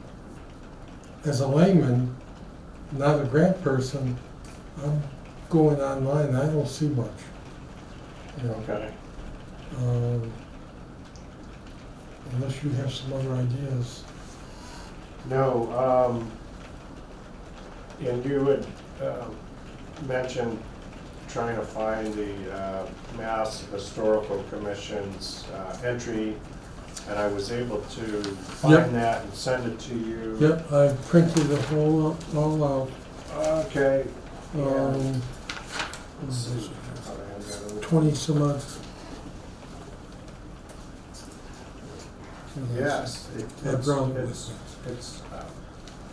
as a layman, not a grant person, I'm going online, I don't see much. You know, Okay. unless you have some other ideas. No, and you had mentioned trying to find the Mass Historical Commission's entry, and I was able to find that and send it to you. Yep, I printed it all out. Okay. Um, Let's see. How do I have that? 20 some odd. Yes. I brought it it's- with me. It's,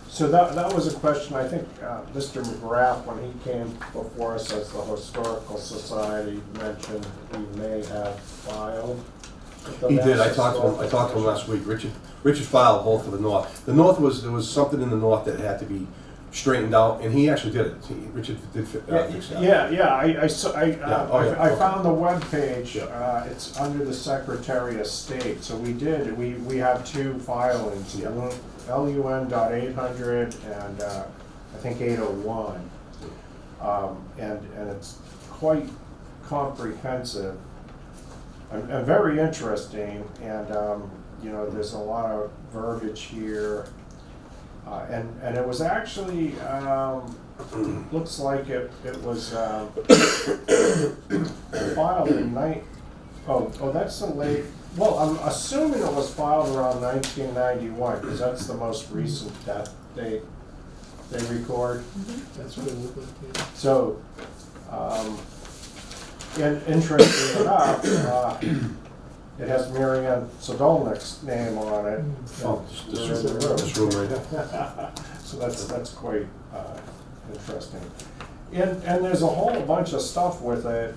so that was a question, I think, Mr. McGrath, when he came before us as the Historical Society, mentioned he may have filed with the He did, I Mass talked to him Historical last week, Richard filed both for the north. The north there was something in the north that had to be straightened out, and he actually did it. Richard did fix that. Yeah, I saw, oh, yeah, I okay. found the webpage, Yeah. it's under the Secretary of State, so we have two filings. Yeah. LUN.800 and I think 801. And it's quite comprehensive and very interesting, and you know, there's a lot of verbiage here. And it was actually, looks like it was filed in oh, that's the late, well, I'm assuming it was filed around 1991, because that's the most recent death date they record. That's what it looked like, yeah. So, and interesting enough, it has Mary Ann Sodolnik's name on it. Oh, this room right there. So that's quite interesting. And there's a whole bunch of stuff with it,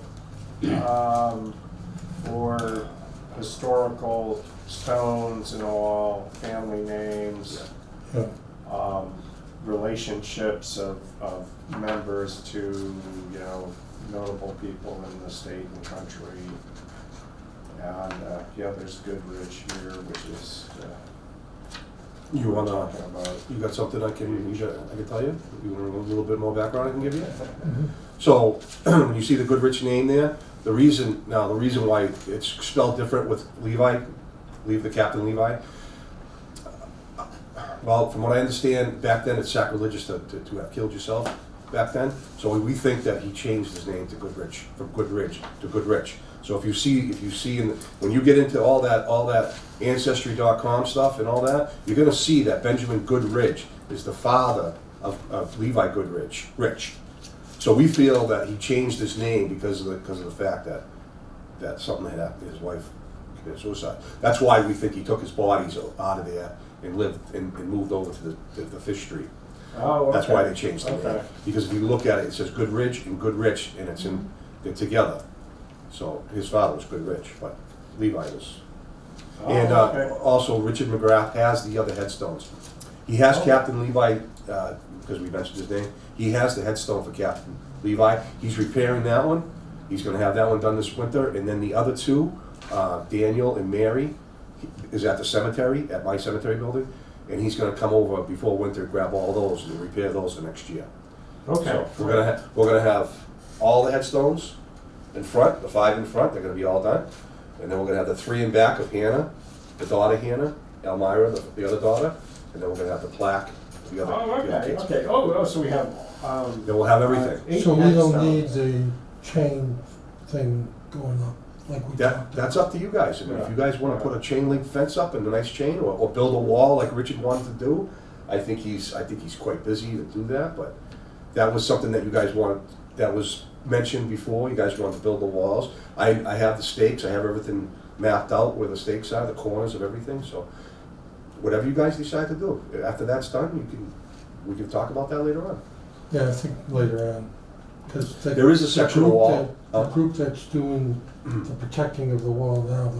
for historical stones and all, family names, Yeah. relationships of members to, you know, notable people in the state and country. And, yeah, there's Goodrich here, which is, You we're wanna, talking about. you got something I can tell you? You want a little bit more background I can give you? Mm-hmm. So, when you see the Goodrich name there, the reason why it's spelled different with Levi, the Captain Levi, well, from what I understand, back then it's sacrilegious to have killed yourself back then. So we think that he changed his name to Goodrich, from Goodrich to Goodrich. So if you see when you get into all that Ancestry.com stuff and all that, you're gonna see that Benjamin Goodrich is the father of Levi Goodrich, Rich. So we feel that he changed his name because of the fact that something had happened, his wife committed suicide. That's why we think he took his bodies out of there and lived and moved over to the Fish Street. Oh, okay. That's why they changed the name. Okay. Because if you look at it, it says Goodrich and Goodrich, and they're together. So his father was Goodrich, but Levi was. Oh, And okay. also, Richard McGrath has the other headstones. He has Oh. Captain Levi, because we mentioned his name, he has the headstone for Captain Levi. He's repairing that one. He's gonna have that one done this winter, and then the other two, Daniel and Mary, is at the cemetery, at my cemetery building, and he's gonna come over before winter, grab all those and repair those for next year. Okay. So we're gonna have all the headstones in front, the 5 in front, they're gonna be all done. And then we're gonna have the 3 in back of Hannah, the daughter Hannah, Elmira, the other daughter, and then we're gonna have the plaque, the other. Oh, the other okay, kids. okay. Oh, so we have, Then we'll have everything. 8 So we don't need headstones. the chain thing going up like we talked That's about. up to you guys. I mean, if Yeah. you guys wanna put a chain link fence up and a nice chain, or build a wall like Richard wanted to do, I think he's quite busy to do that, but that was something that you guys wanted, that was mentioned before, you guys wanted to build the walls. I have the stakes, I have everything mapped out where the stakes are, the corners of everything, so whatever you guys decide to do. After that's done, we can talk about that later on. Yeah, I think later on, because There is a section of wall. The group that's doing the protecting of the wall now,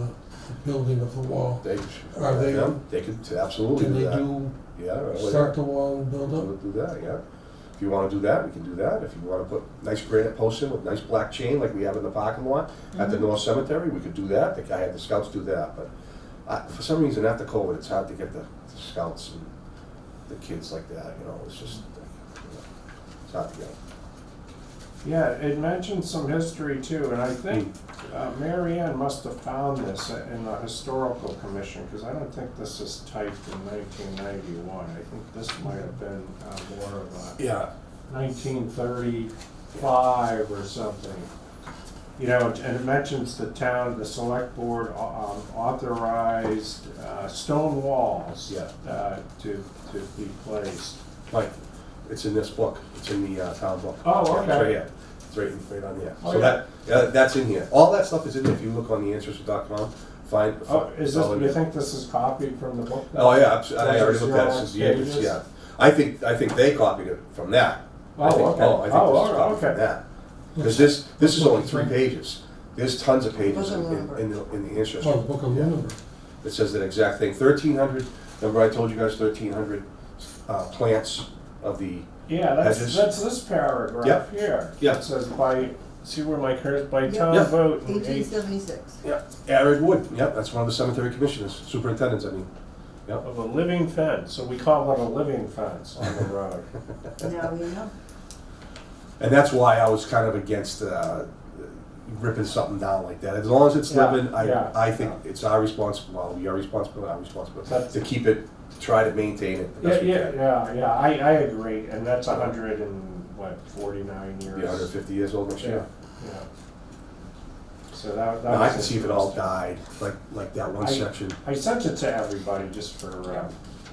the building of the wall. Are they- They could absolutely Can do they that. do, Yeah, right. start the wall and build up? We'll do that, yeah. If you wanna do that, we can do that. If you wanna put nice granite posts in with nice black chain like we have in the parking lot at the Mhm. North Cemetery, we could do that. I had the scouts do that, but for some reason after COVID, it's hard to get the scouts and the kids like that, you know, it's just, it's hard to get. Yeah, it mentioned some history too, and I think Mary Ann must have found this in the historical commission, because I don't think this is typed in 1991. I think this might have been more of a Yeah, 1935 or something. You know, and it mentions the town, the select board authorized stone walls Yeah. to be placed. Mike, it's in this book, it's in the town book. Oh, Yeah, okay. It's right here, it's right on here. Oh, So yeah. that's in here. All that stuff is in there. If you look on the find. Oh, is it's this, all in you there. think this is copied from the book? Oh, yeah, I Those already are looked at it Xerox since the entrance, pages? yeah. I think they copied it from that. Oh, I think- okay. I think Oh, this is oh, copied from okay. that. Because this is only 3 pages. There's tons of pages Book of in the interest. Oh, Book of Yeah. Lunenburg. It says that exact thing. 1,300, remember I told you guys 1,300 plants of the, Yeah, Hedges. that's this paragraph Yep. here. Yep. It says see where my curse, by Yep. town Yep. vote in 1876. arid wood. Yep, that's one of the cemetery commissioners, superintendents, I mean. Yep. of a living fence, so we call it a living fence on the road. Now you know. And that's why I was kind of against ripping something down like that. As long as it's Yeah, living, yeah, I think yeah. it's our responsibility, our responsibility That's- to keep it, to try to maintain it the Yeah, best we yeah, can. yeah, I agree, and that's 149 years. Be 150 years old next Yeah, year. yeah. So that Now, I was can see if it all interesting. died, like that one I- section. I sent it to everybody just for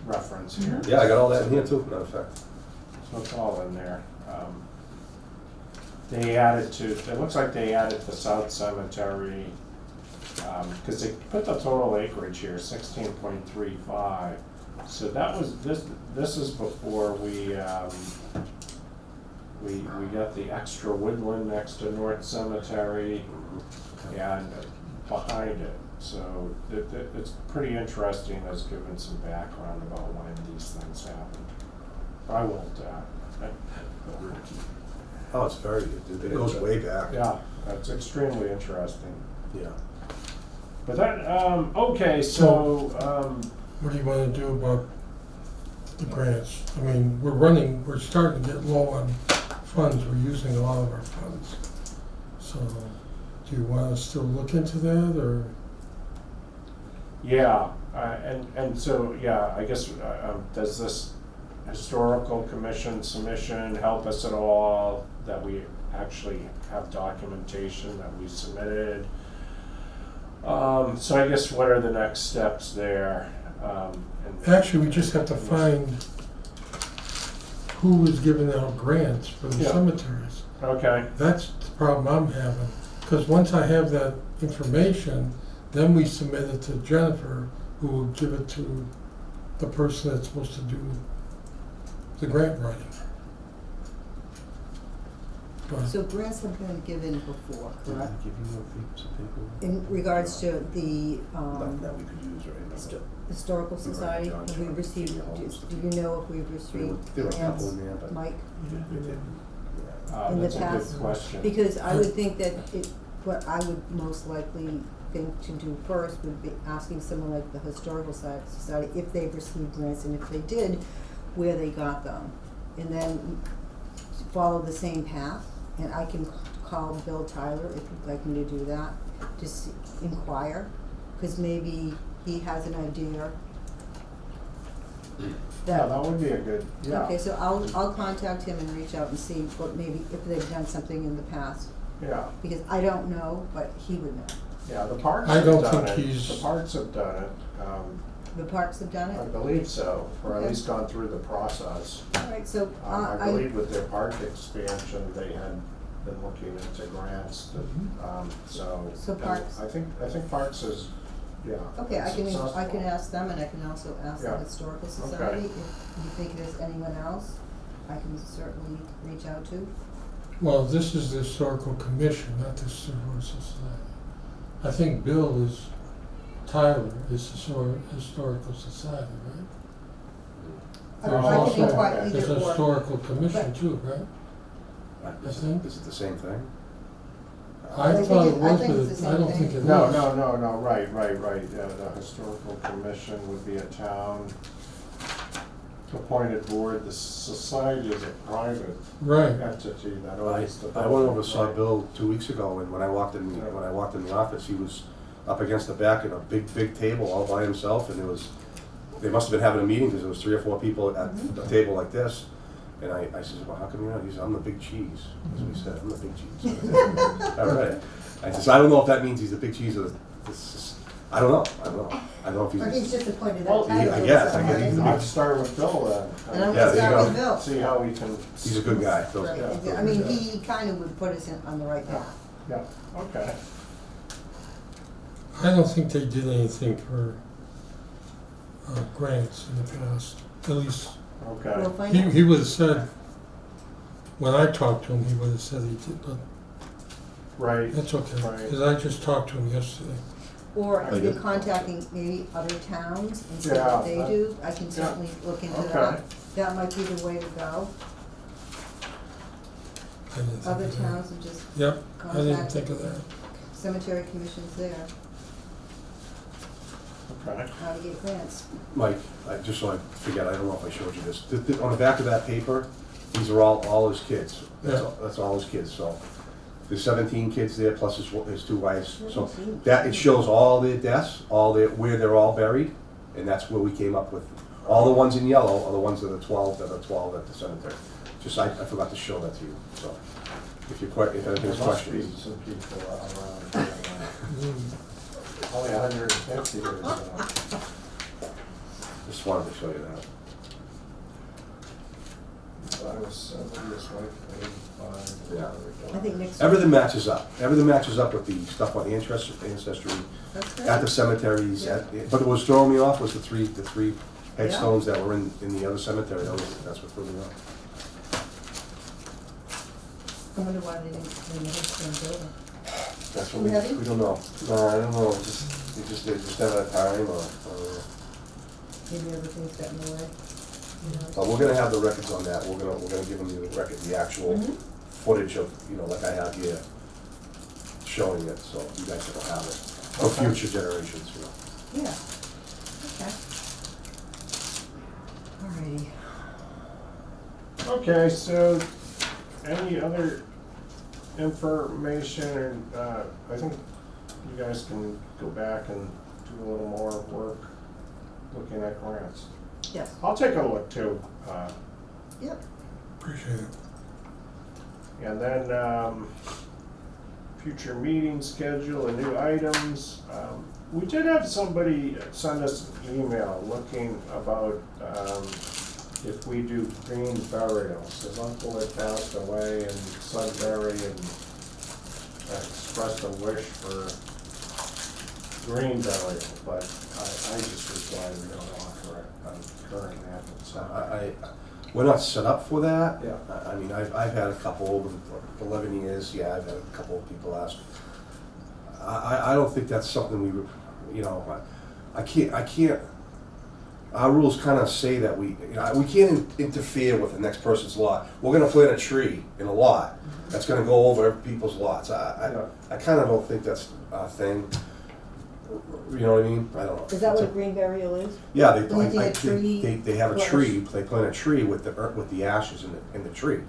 reference here. Yeah, I got all that in here too, matter of fact. So it's all in there. They added it looks like they added the South Cemetery, because they put the total acreage here, 16.35. So that was, this is before we got the extra woodland next to North Cemetery and behind it. So it's pretty interesting, it's given some background about when these things happened. I won't, Oh, it's very good. It goes way back. yeah, that's extremely interesting. Yeah. But that, okay, so, What do you wanna do about the grants? I mean, we're starting to get low on funds, we're using a lot of our funds. So, do you wanna still look into that, or? yeah, and so, yeah, I guess, does this historical commission submission help us at all, that we actually have documentation that we submitted? So I guess what are the next steps there? Actually, we just have to find who is giving out grants for the Yeah. cemeteries. Okay, That's the problem I'm having, because once I have that information, then we submit it to Jennifer, who will give it to the person that's supposed to do the grant writing. But So grants have been given before, Did I correct? give you some paper? In regards to the Nothing that we could use right now. Historical Society, John have we John received, gave me all this. do you know if we've received There were a grants, couple in there, but. Mike? Yeah. In the that's a good past, question. Because I would think that what I would most likely think to do first would be asking someone like the Historical Society if they've received grants, and if they did, where they got them. And then follow the same path, and I can call Bill Tyler if you'd like me to do that, just inquire, because maybe he has an idea. Yeah, that would be a good, yeah. Okay, so I'll contact him and reach out and see what maybe, if they've done something in the past, Yeah, because I don't know, but he would know. yeah, the parks I have don't done think it. he's- The parks have done it. The parks have done I it? believe so, or at Okay. least gone through the process. All right, so, I believe with their park expansion, they had been looking into grants, so. So parks- I think parks is, yeah. okay, I can successful. ask them, and I can also ask the Yeah. Historical Okay. Society. If you think there's anyone else, I can certainly reach out to. well, this is the Historical Commission, not the Historical Society. I think Bill is Tyler is Historical Society, right? I There's can also, inquire there's either a or. Historical Commission too, right? Is think- it the same thing? I think thought it- it I was, think but it's the I same don't thing. think it is. No, right. The historical commission would be a town appointed board. The society is a private Right, entity that I owns the. went over to saw Right. Bill 2 weeks ago, and when I walked in, the office, he was up against the back at a big table all by himself, and they must have been having a meeting, because there was 3 or 4 people at a table like this. And I said, well, how come you're not? He said, I'm the big cheese. That's what he said, I'm the big cheese. All right. I said, so I don't know if that means he's the big cheese or I don't know. I don't know if Or he's he's, just appointed Well, that title. I guess, or I guess he's something. the I'd start with Bill And I'm then. Yeah, gonna there you start go. with Bill. See how he can. he's a good guy. Phil's Right, good. exactly. I mean, he kind of would put us on the right path. Yeah, okay. I don't think they did anything for grants in the past, at least, Okay. We'll find out. he would have said, when I talked to him, he would have said he did, but Right. that's okay, Right. because I just talked to him yesterday. Or I if you're did. contacting maybe other towns and see Yeah, what they that- do, I can certainly look into Okay. that. That might be the way to go. I didn't think Other of that. towns and just Yep, I didn't contact think of that. cemetery commissions there, Okay. how to get grants. Mike, just so I forget, I don't know if I showed you this. On the back of that paper, these are all his kids. Yeah. That's all his kids, so. There's 17 kids there, plus his 2 wives. So that, it shows all their deaths, where they're all buried, and that's where we came up with. All the ones in yellow are the ones that are 12 at the cemetery. Just, I forgot to show that to you, so. If anything's There must be questions. some people around. Mm. Only 150 or so. Just wanted to show you that. I was 70, it's like 85. Yeah. I think next. Everything matches up. Everything matches up with the stuff on the ancestry, That's good. at the cemeteries, Yeah. but what was throwing me off was the three headstones that were in the other cemetery. That's what threw me off. I wonder why they never building. That's what We have you? we don't know. No, I don't know. They just never had time, or Maybe everything's got in the way. but we're gonna have the records on that. We're gonna give them the record, the actual Mhm. footage of, like I have here, showing it, so you guys will have it for Okay. future generations, Yeah, okay. Alrighty. Okay, so any other information, or, I think you guys can go back and do a little more work looking at grants. Yes, I'll take a look too, yep. Appreciate it. and then, future meeting schedule and new items. We did have somebody send us an email looking about, if we do green burials. His uncle had passed away in Sudbury and expressed a wish for green burial, but I just replied we don't offer it on current methods. so. We're not set up for that. Yeah. I mean, I've had a couple over the 11 years, I've had a couple of people ask. I don't think that's something we, I can't, our rules kind of say that we can't interfere with the next person's lot. We're gonna plant a tree in a lot that's gonna go over people's lots. I kind of don't think that's a thing. You know what I mean? I don't know. Is that what a green burial is? Yeah, Planting a tree they have a bush. tree, they plant a tree with the ashes in the tree.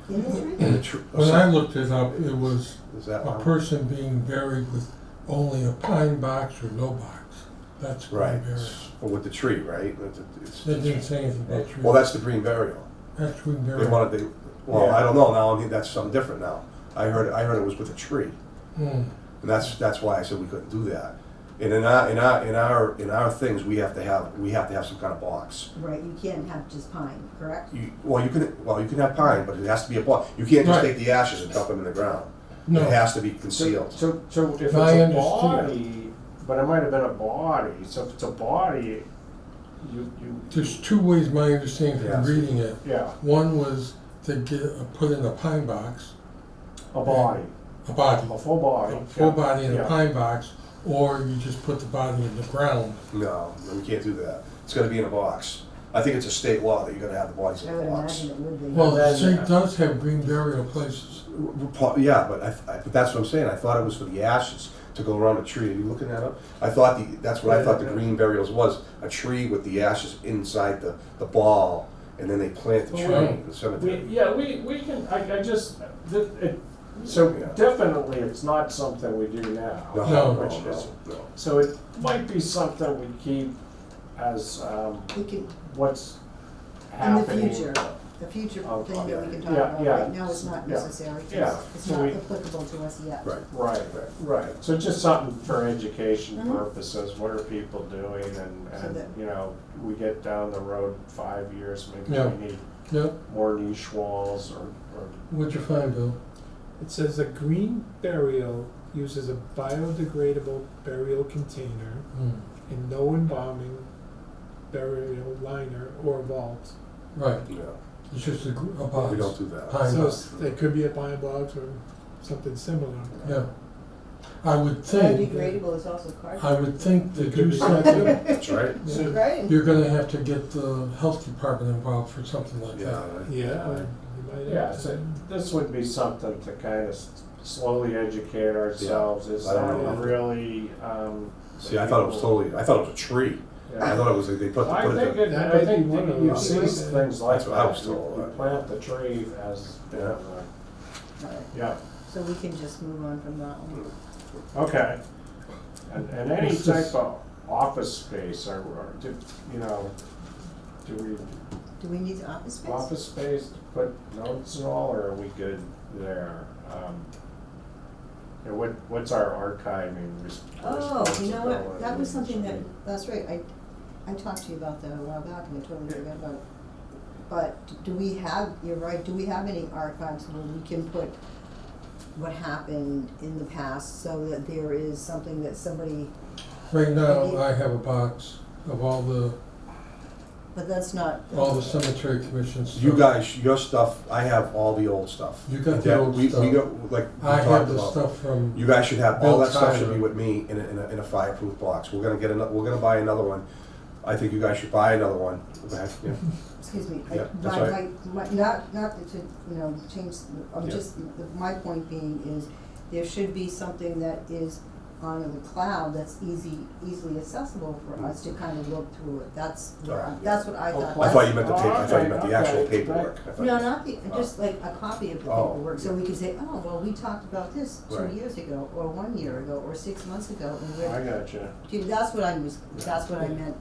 In the tree? In the tree. When I looked it up, it was Is that a person being buried with only a pine box or no box. That's green right? burial. Or with the tree, right? They didn't say anything about tree. Well, that's the green burial. That's green They burial. wanted well, Yeah. I don't know now. I mean, that's something different now. I heard it was with a tree, Hmm. and that's why I said we couldn't do that. And in our things, we have to have some kind of box. Right, you can't have just pine, correct? You can have pine, but it has to be a box. You can't just Right. take the ashes and dump them in the ground. No. It has to be concealed. So if it's I a understand. body, but it might have been a body, so if it's a body, you, There's 2 ways, my understanding from Yes. reading it. yeah, One was to put in a pine box, a body, a body, a full body. a full body in yeah. a pine box, or you just put the body in the ground. No, you can't do that. It's gotta be in a box. I think it's a state law that you gotta have the bodies I in would a box. imagine it would be. Well, the then- state does have green burial places. Yeah, but but that's what I'm saying. I thought it was for the ashes to go around a tree. Are you looking that up? I thought that's what I thought the green burials was, a tree with the ashes inside the ball, and then they plant the Well, tree we- in the cemetery. we can, I just, so Yeah. definitely it's not something we do now. No, No. no, Which no, is, no. so it might be something we keep as, We can, what's in the happening. future, the future Oh, thing that we can talk yeah, about, yeah. right now it's not Yeah. necessary, 'cause Yeah. it's So not we- applicable to us yet. Right. Right, so just something for education Mhm. purposes, what are people doing So and, that- you know, we get down the road 5 years, maybe Yeah. we need Yeah, more niche walls or what'd you find, Bill? It says a green burial uses a biodegradable burial container and no embalming burial liner or vault. Right, Yeah, it's just a box. we don't do that. Pine So box. it could be a pine box or something similar. Yeah. I would think, Biodegradable is also cardboard. I would think that It could you be said something. that That's right. Yeah. Right? you're gonna have to get the health department involved for something like Yeah. that. Yeah, you might have Yeah, to. so this would be something to kind of slowly educate ourselves, is I don't that know. really, See, I thought it was I thought it was a tree. I Yeah. thought it was, they put I think the, it, That I might think be one that of you those see things. things like That's what I that, was told. you plant the tree as, Yeah. Right. yeah, So we can just move on from that one. okay. And any What's this? type of office space or do, you know, do we, Do we need office space? office space to put notes and all, or are we good there? And what's our archiving Oh, responsibility? you know what, that was something that, that's right, I talked to you about that a while back and I totally forgot about it. But do we have, you're right, do we have any archives where we can put what happened in the past so that there is something that somebody, Right now, I have a box of all the cemetery commission stuff. you guys, your stuff, I have all the old stuff. You got the That old we stuff. got, like we I have talked the about. stuff from, You guys should have, all Bill that stuff should be Tyler. with me in a fireproof box. We're gonna get we're gonna buy another one. I think you guys should buy another one. Go ahead, yeah. excuse me, Yeah, that's right. not to, you know, change, I'm Yeah. just, my point being is there should be something that is on the cloud that's easily accessible for us to kind of look through it, that's what I thought. I thought you meant the Oh, paper, I thought you meant the actual okay, paperwork. I thought No, you- not the, just like a copy of the Oh. paperwork, so we could say, oh, well, we talked about this Right. 2 years ago, or 1 year ago, or 6 months ago, and I we're, gotcha. that's what I meant.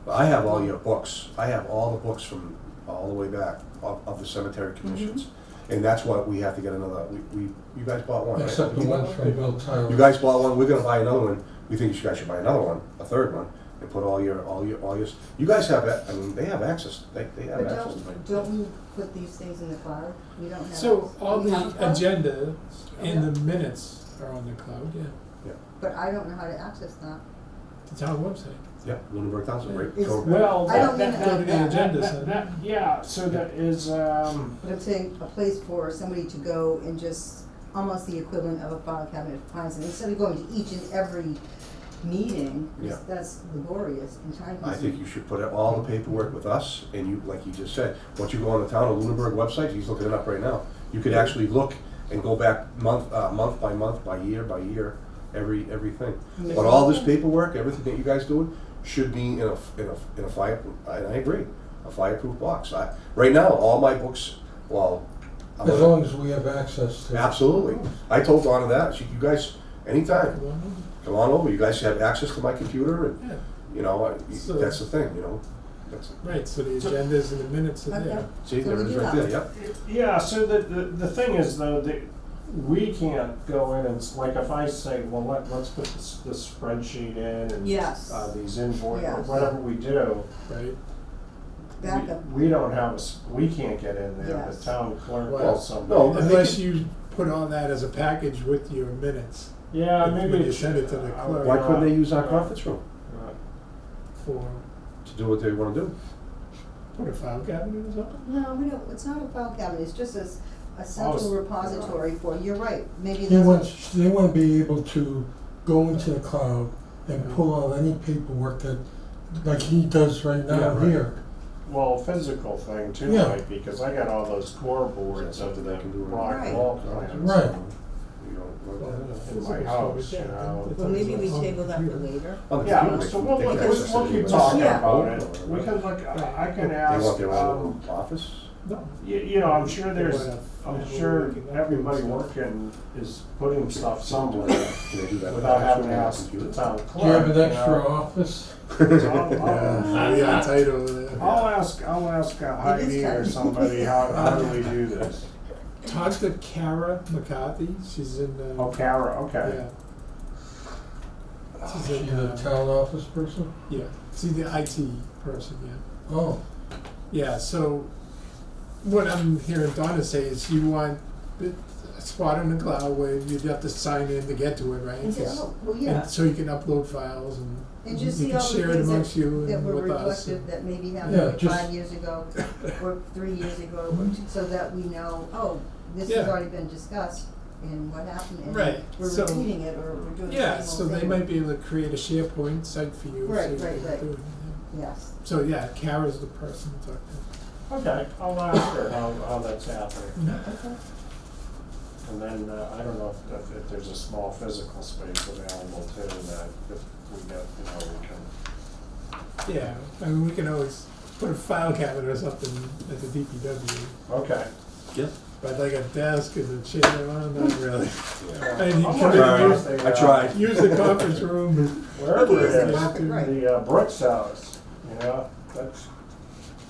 I have all your books. I have all the books from all the way back of the cemetery commissions. And that's what we have to get another, you guys bought one, right? except the ones from Bill Tyler. You guys bought one, we're gonna buy another one. We think you guys should buy another one, a third one, and put all your, you guys have, I mean, they have access, they have But access to it. don't we put these things in the cloud? We don't have. So all we have the cloud? agenda and the minutes are on the cloud, yeah, But I don't know how to access that. the town website. Yeah, Lunenburg Township, right? Is- Go- Well, I don't that, mean Go to the that- agenda, so. yeah, so that is, But I'm saying a place for somebody to go and just, almost the equivalent of a file cabinet finds, and instead of going to each and every meeting, 'cause Yeah. that's laborious and time consuming. I think you should put all the paperwork with us, and you, like you just said, once you go on the town of Lunenburg website, he's looking it up right now. You could actually look and go back month by month, by year, everything. Yeah. But all this paperwork, everything that you guys doing, should be in a fire, and I agree, a fireproof box. Right now, all my books, well, I'm As gonna- long as we have access to it. absolutely. I told Donna that, you guys, anytime, Well, come on over, you guys have access to my computer, and, yeah, you know, So- that's the thing, you know. That's- right, so the agendas and the minutes are Okay. there. See, So there we it is do right that. there, yep. yeah, so the thing is though, that we can't go in and, like, if I say, well, let's put this spreadsheet in and Yes. these invoices, Yes. whatever we do, Right, Backup. we don't have we can't get in there, Yes. the town clerk Well, or somebody. no, unless you put all that as a package with your minutes Yeah, when maybe. you send it to the clerk. Why couldn't they use our conference room for, to do what they wanna do? put a file cabinet or something? No, we don't, it's not a file cabinet, it's just a central Oh, repository for, you're right, maybe They that's want, what. they want to be able to go into the cloud and pull out any paperwork that, like he does right Yeah, now right. here. Well, physical thing too, Yeah. Mike, because I got all those core boards of Something the they can do block Right. wall plans. Right. You know, In my house, you know. Well, maybe we table that for later. on the Yeah, computer, so they we'll can look, take we'll access we'll to keep it. talking Yeah. about it. We can look, I can They ask, want their own office? No. you know, I'm sure there's, They wanna I'm have sure working on everybody it. working is putting stuff somewhere Can they do that without having to on the ask the computer? town Do clerk. you have an you extra know. office? So Yeah, tight over there. I'll ask Heidi or tight. somebody, how do we do this? Talk to Kara McCarthy, she's in, Oh, Kara, okay. yeah. She's She's in, a town office person? yeah, she's the IT person, yeah. Oh, Yeah, so what I'm hearing Donna say is you want a spot on the cloud where you'd have to sign in to get to it, right? And say, oh, well, yeah, And so you can upload files and and you just can see all the share it things amongst you that and were with us. reflective that maybe Yeah, happened like just- 5 years ago, or 3 years ago, so that we know, oh, this has Yeah. already been discussed, and what happened, and Right, we're so- repeating it, or we're doing the Yeah, same so old they thing. might be able to create a SharePoint site for you. so Right, you right, can right. do it, yeah. Yes, So yeah, Kara's the person to talk Okay, I'll ask her how that's happening. to. And then, I don't know if there's a small physical space available too, that if we get, you know, we can. Yeah, I mean, we can always put a file cabinet or something at the DPW, Okay. Yeah. but like a desk and a chair, well, not really. Yeah. And you I'm can wondering use- if they, I tried. Use the conference room. Wherever Use it the is, conference, right. the Brooks House, you know,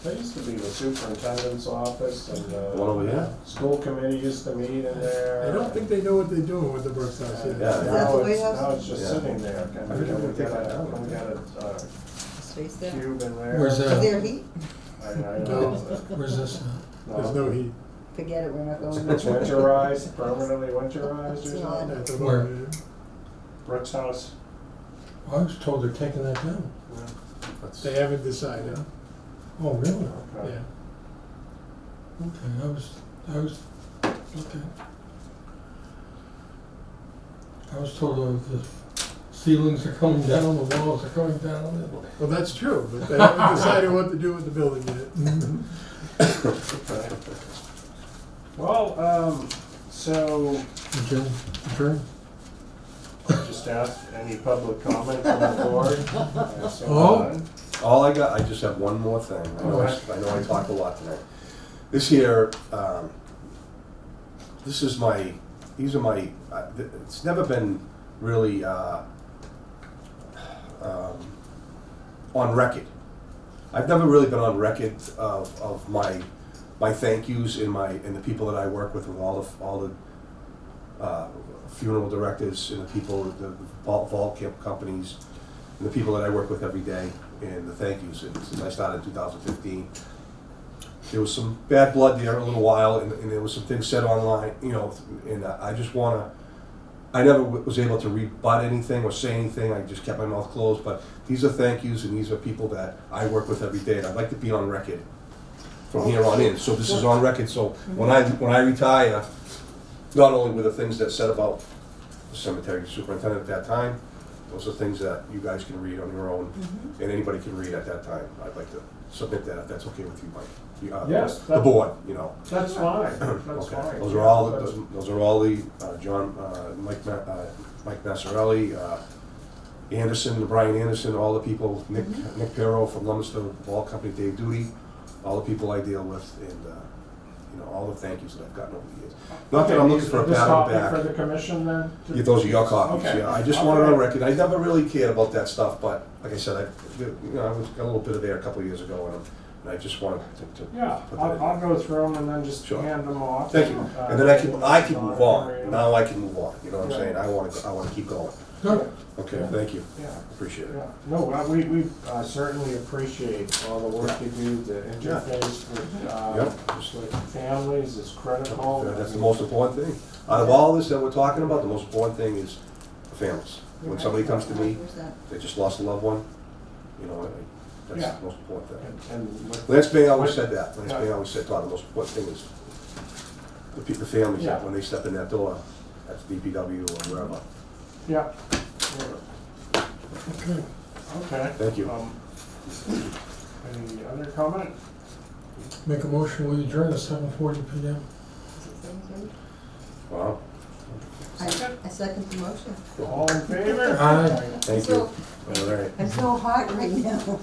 that used to be the superintendent's office and One over here? school committee used to meet in there. I don't think they know what they're doing with the Brooks House yet. Yeah. Is that the White House? Now it's just Yeah. sitting there. Can I think I'm gonna we take get that down. can we get a space there. cube in there? Where's Is that? there heat? I No. know. where's this There's no heat Forget it, we're not going It's there. winterized, permanently winterized It's or not. something? at the Where? moment. Brooks House? I was told they're taking that down. That's- They haven't decided, Oh, really? Okay. yeah. Okay, okay. I was told the ceilings are coming down, the walls are coming down. Well, that's true, but they haven't decided what to do with the building yet. Okay. Well, so Adjourn. just ask any public comment from the board. I assume Oh. none. All I got, I just have one more thing. I know I talked a lot tonight. This here, these are my, it's never been really, on record. I've never really been on record of my thank yous and the people that I work with all the funeral directors and the people, the vault companies, and the people that I work with every day, and the thank yous. And since I started in 2015, there was some bad blood there a little while, and there was some things said online, you know, and I just wanna, I never was able to rebut anything or say anything, I just kept my mouth closed, but these are thank yous, and these are people that I work with every day, and I'd like to be on record from here on in. So this is on record, so when I retire, not only were the things that said about the cemetery superintendent at that time, those are things that you guys can read on your own, and anybody can read at that time. I'd like to submit that, if that's okay with you, Mike. Yes, The board, you know. That's fine, that's Okay. fine. Those are all, That's- those are all the, Mike Massarelli, Anderson, Brian Anderson, all the people, Nick Perro from Lummister Ball Company, Dave Duty, all the people I deal with, and, you know, all the thank yous that I've gotten over the years. Not that I'm looking for a This pat on copy the back. for the commission then? Yeah, those are your copies, Okay. yeah. I just want it on record. I never really cared about that stuff, but like I said, I got a little bit of there a couple of years ago, and I just wanted to Yeah, put that in. I'll go through them and then just Sure. hand them off. Thank you. And then I can move on. Right. Now I can move on, you know what I'm Right. saying? I wanna keep going. Good. Okay, thank you. Yeah. Appreciate it. Yeah, no, we certainly appreciate all the work you do, the interface Yep. with families is critical. That's the most important thing. Out of all this that we're talking about, the most important thing is the families. When somebody comes to me, 100%. they just lost a loved one, you know, that's Yeah. the most important thing. And with- Lance May always said that. Lance Yeah. May always said, Todd, the most important thing is the families, Yeah. when they step in that door at the DPW or wherever. Yeah, Okay. Okay. Thank you. Any other comment? Make a motion, we adjourn at 7:40 PM. Wow, I second the motion. All in favor? Aye. thank you. So, All right. I'm so hot right now.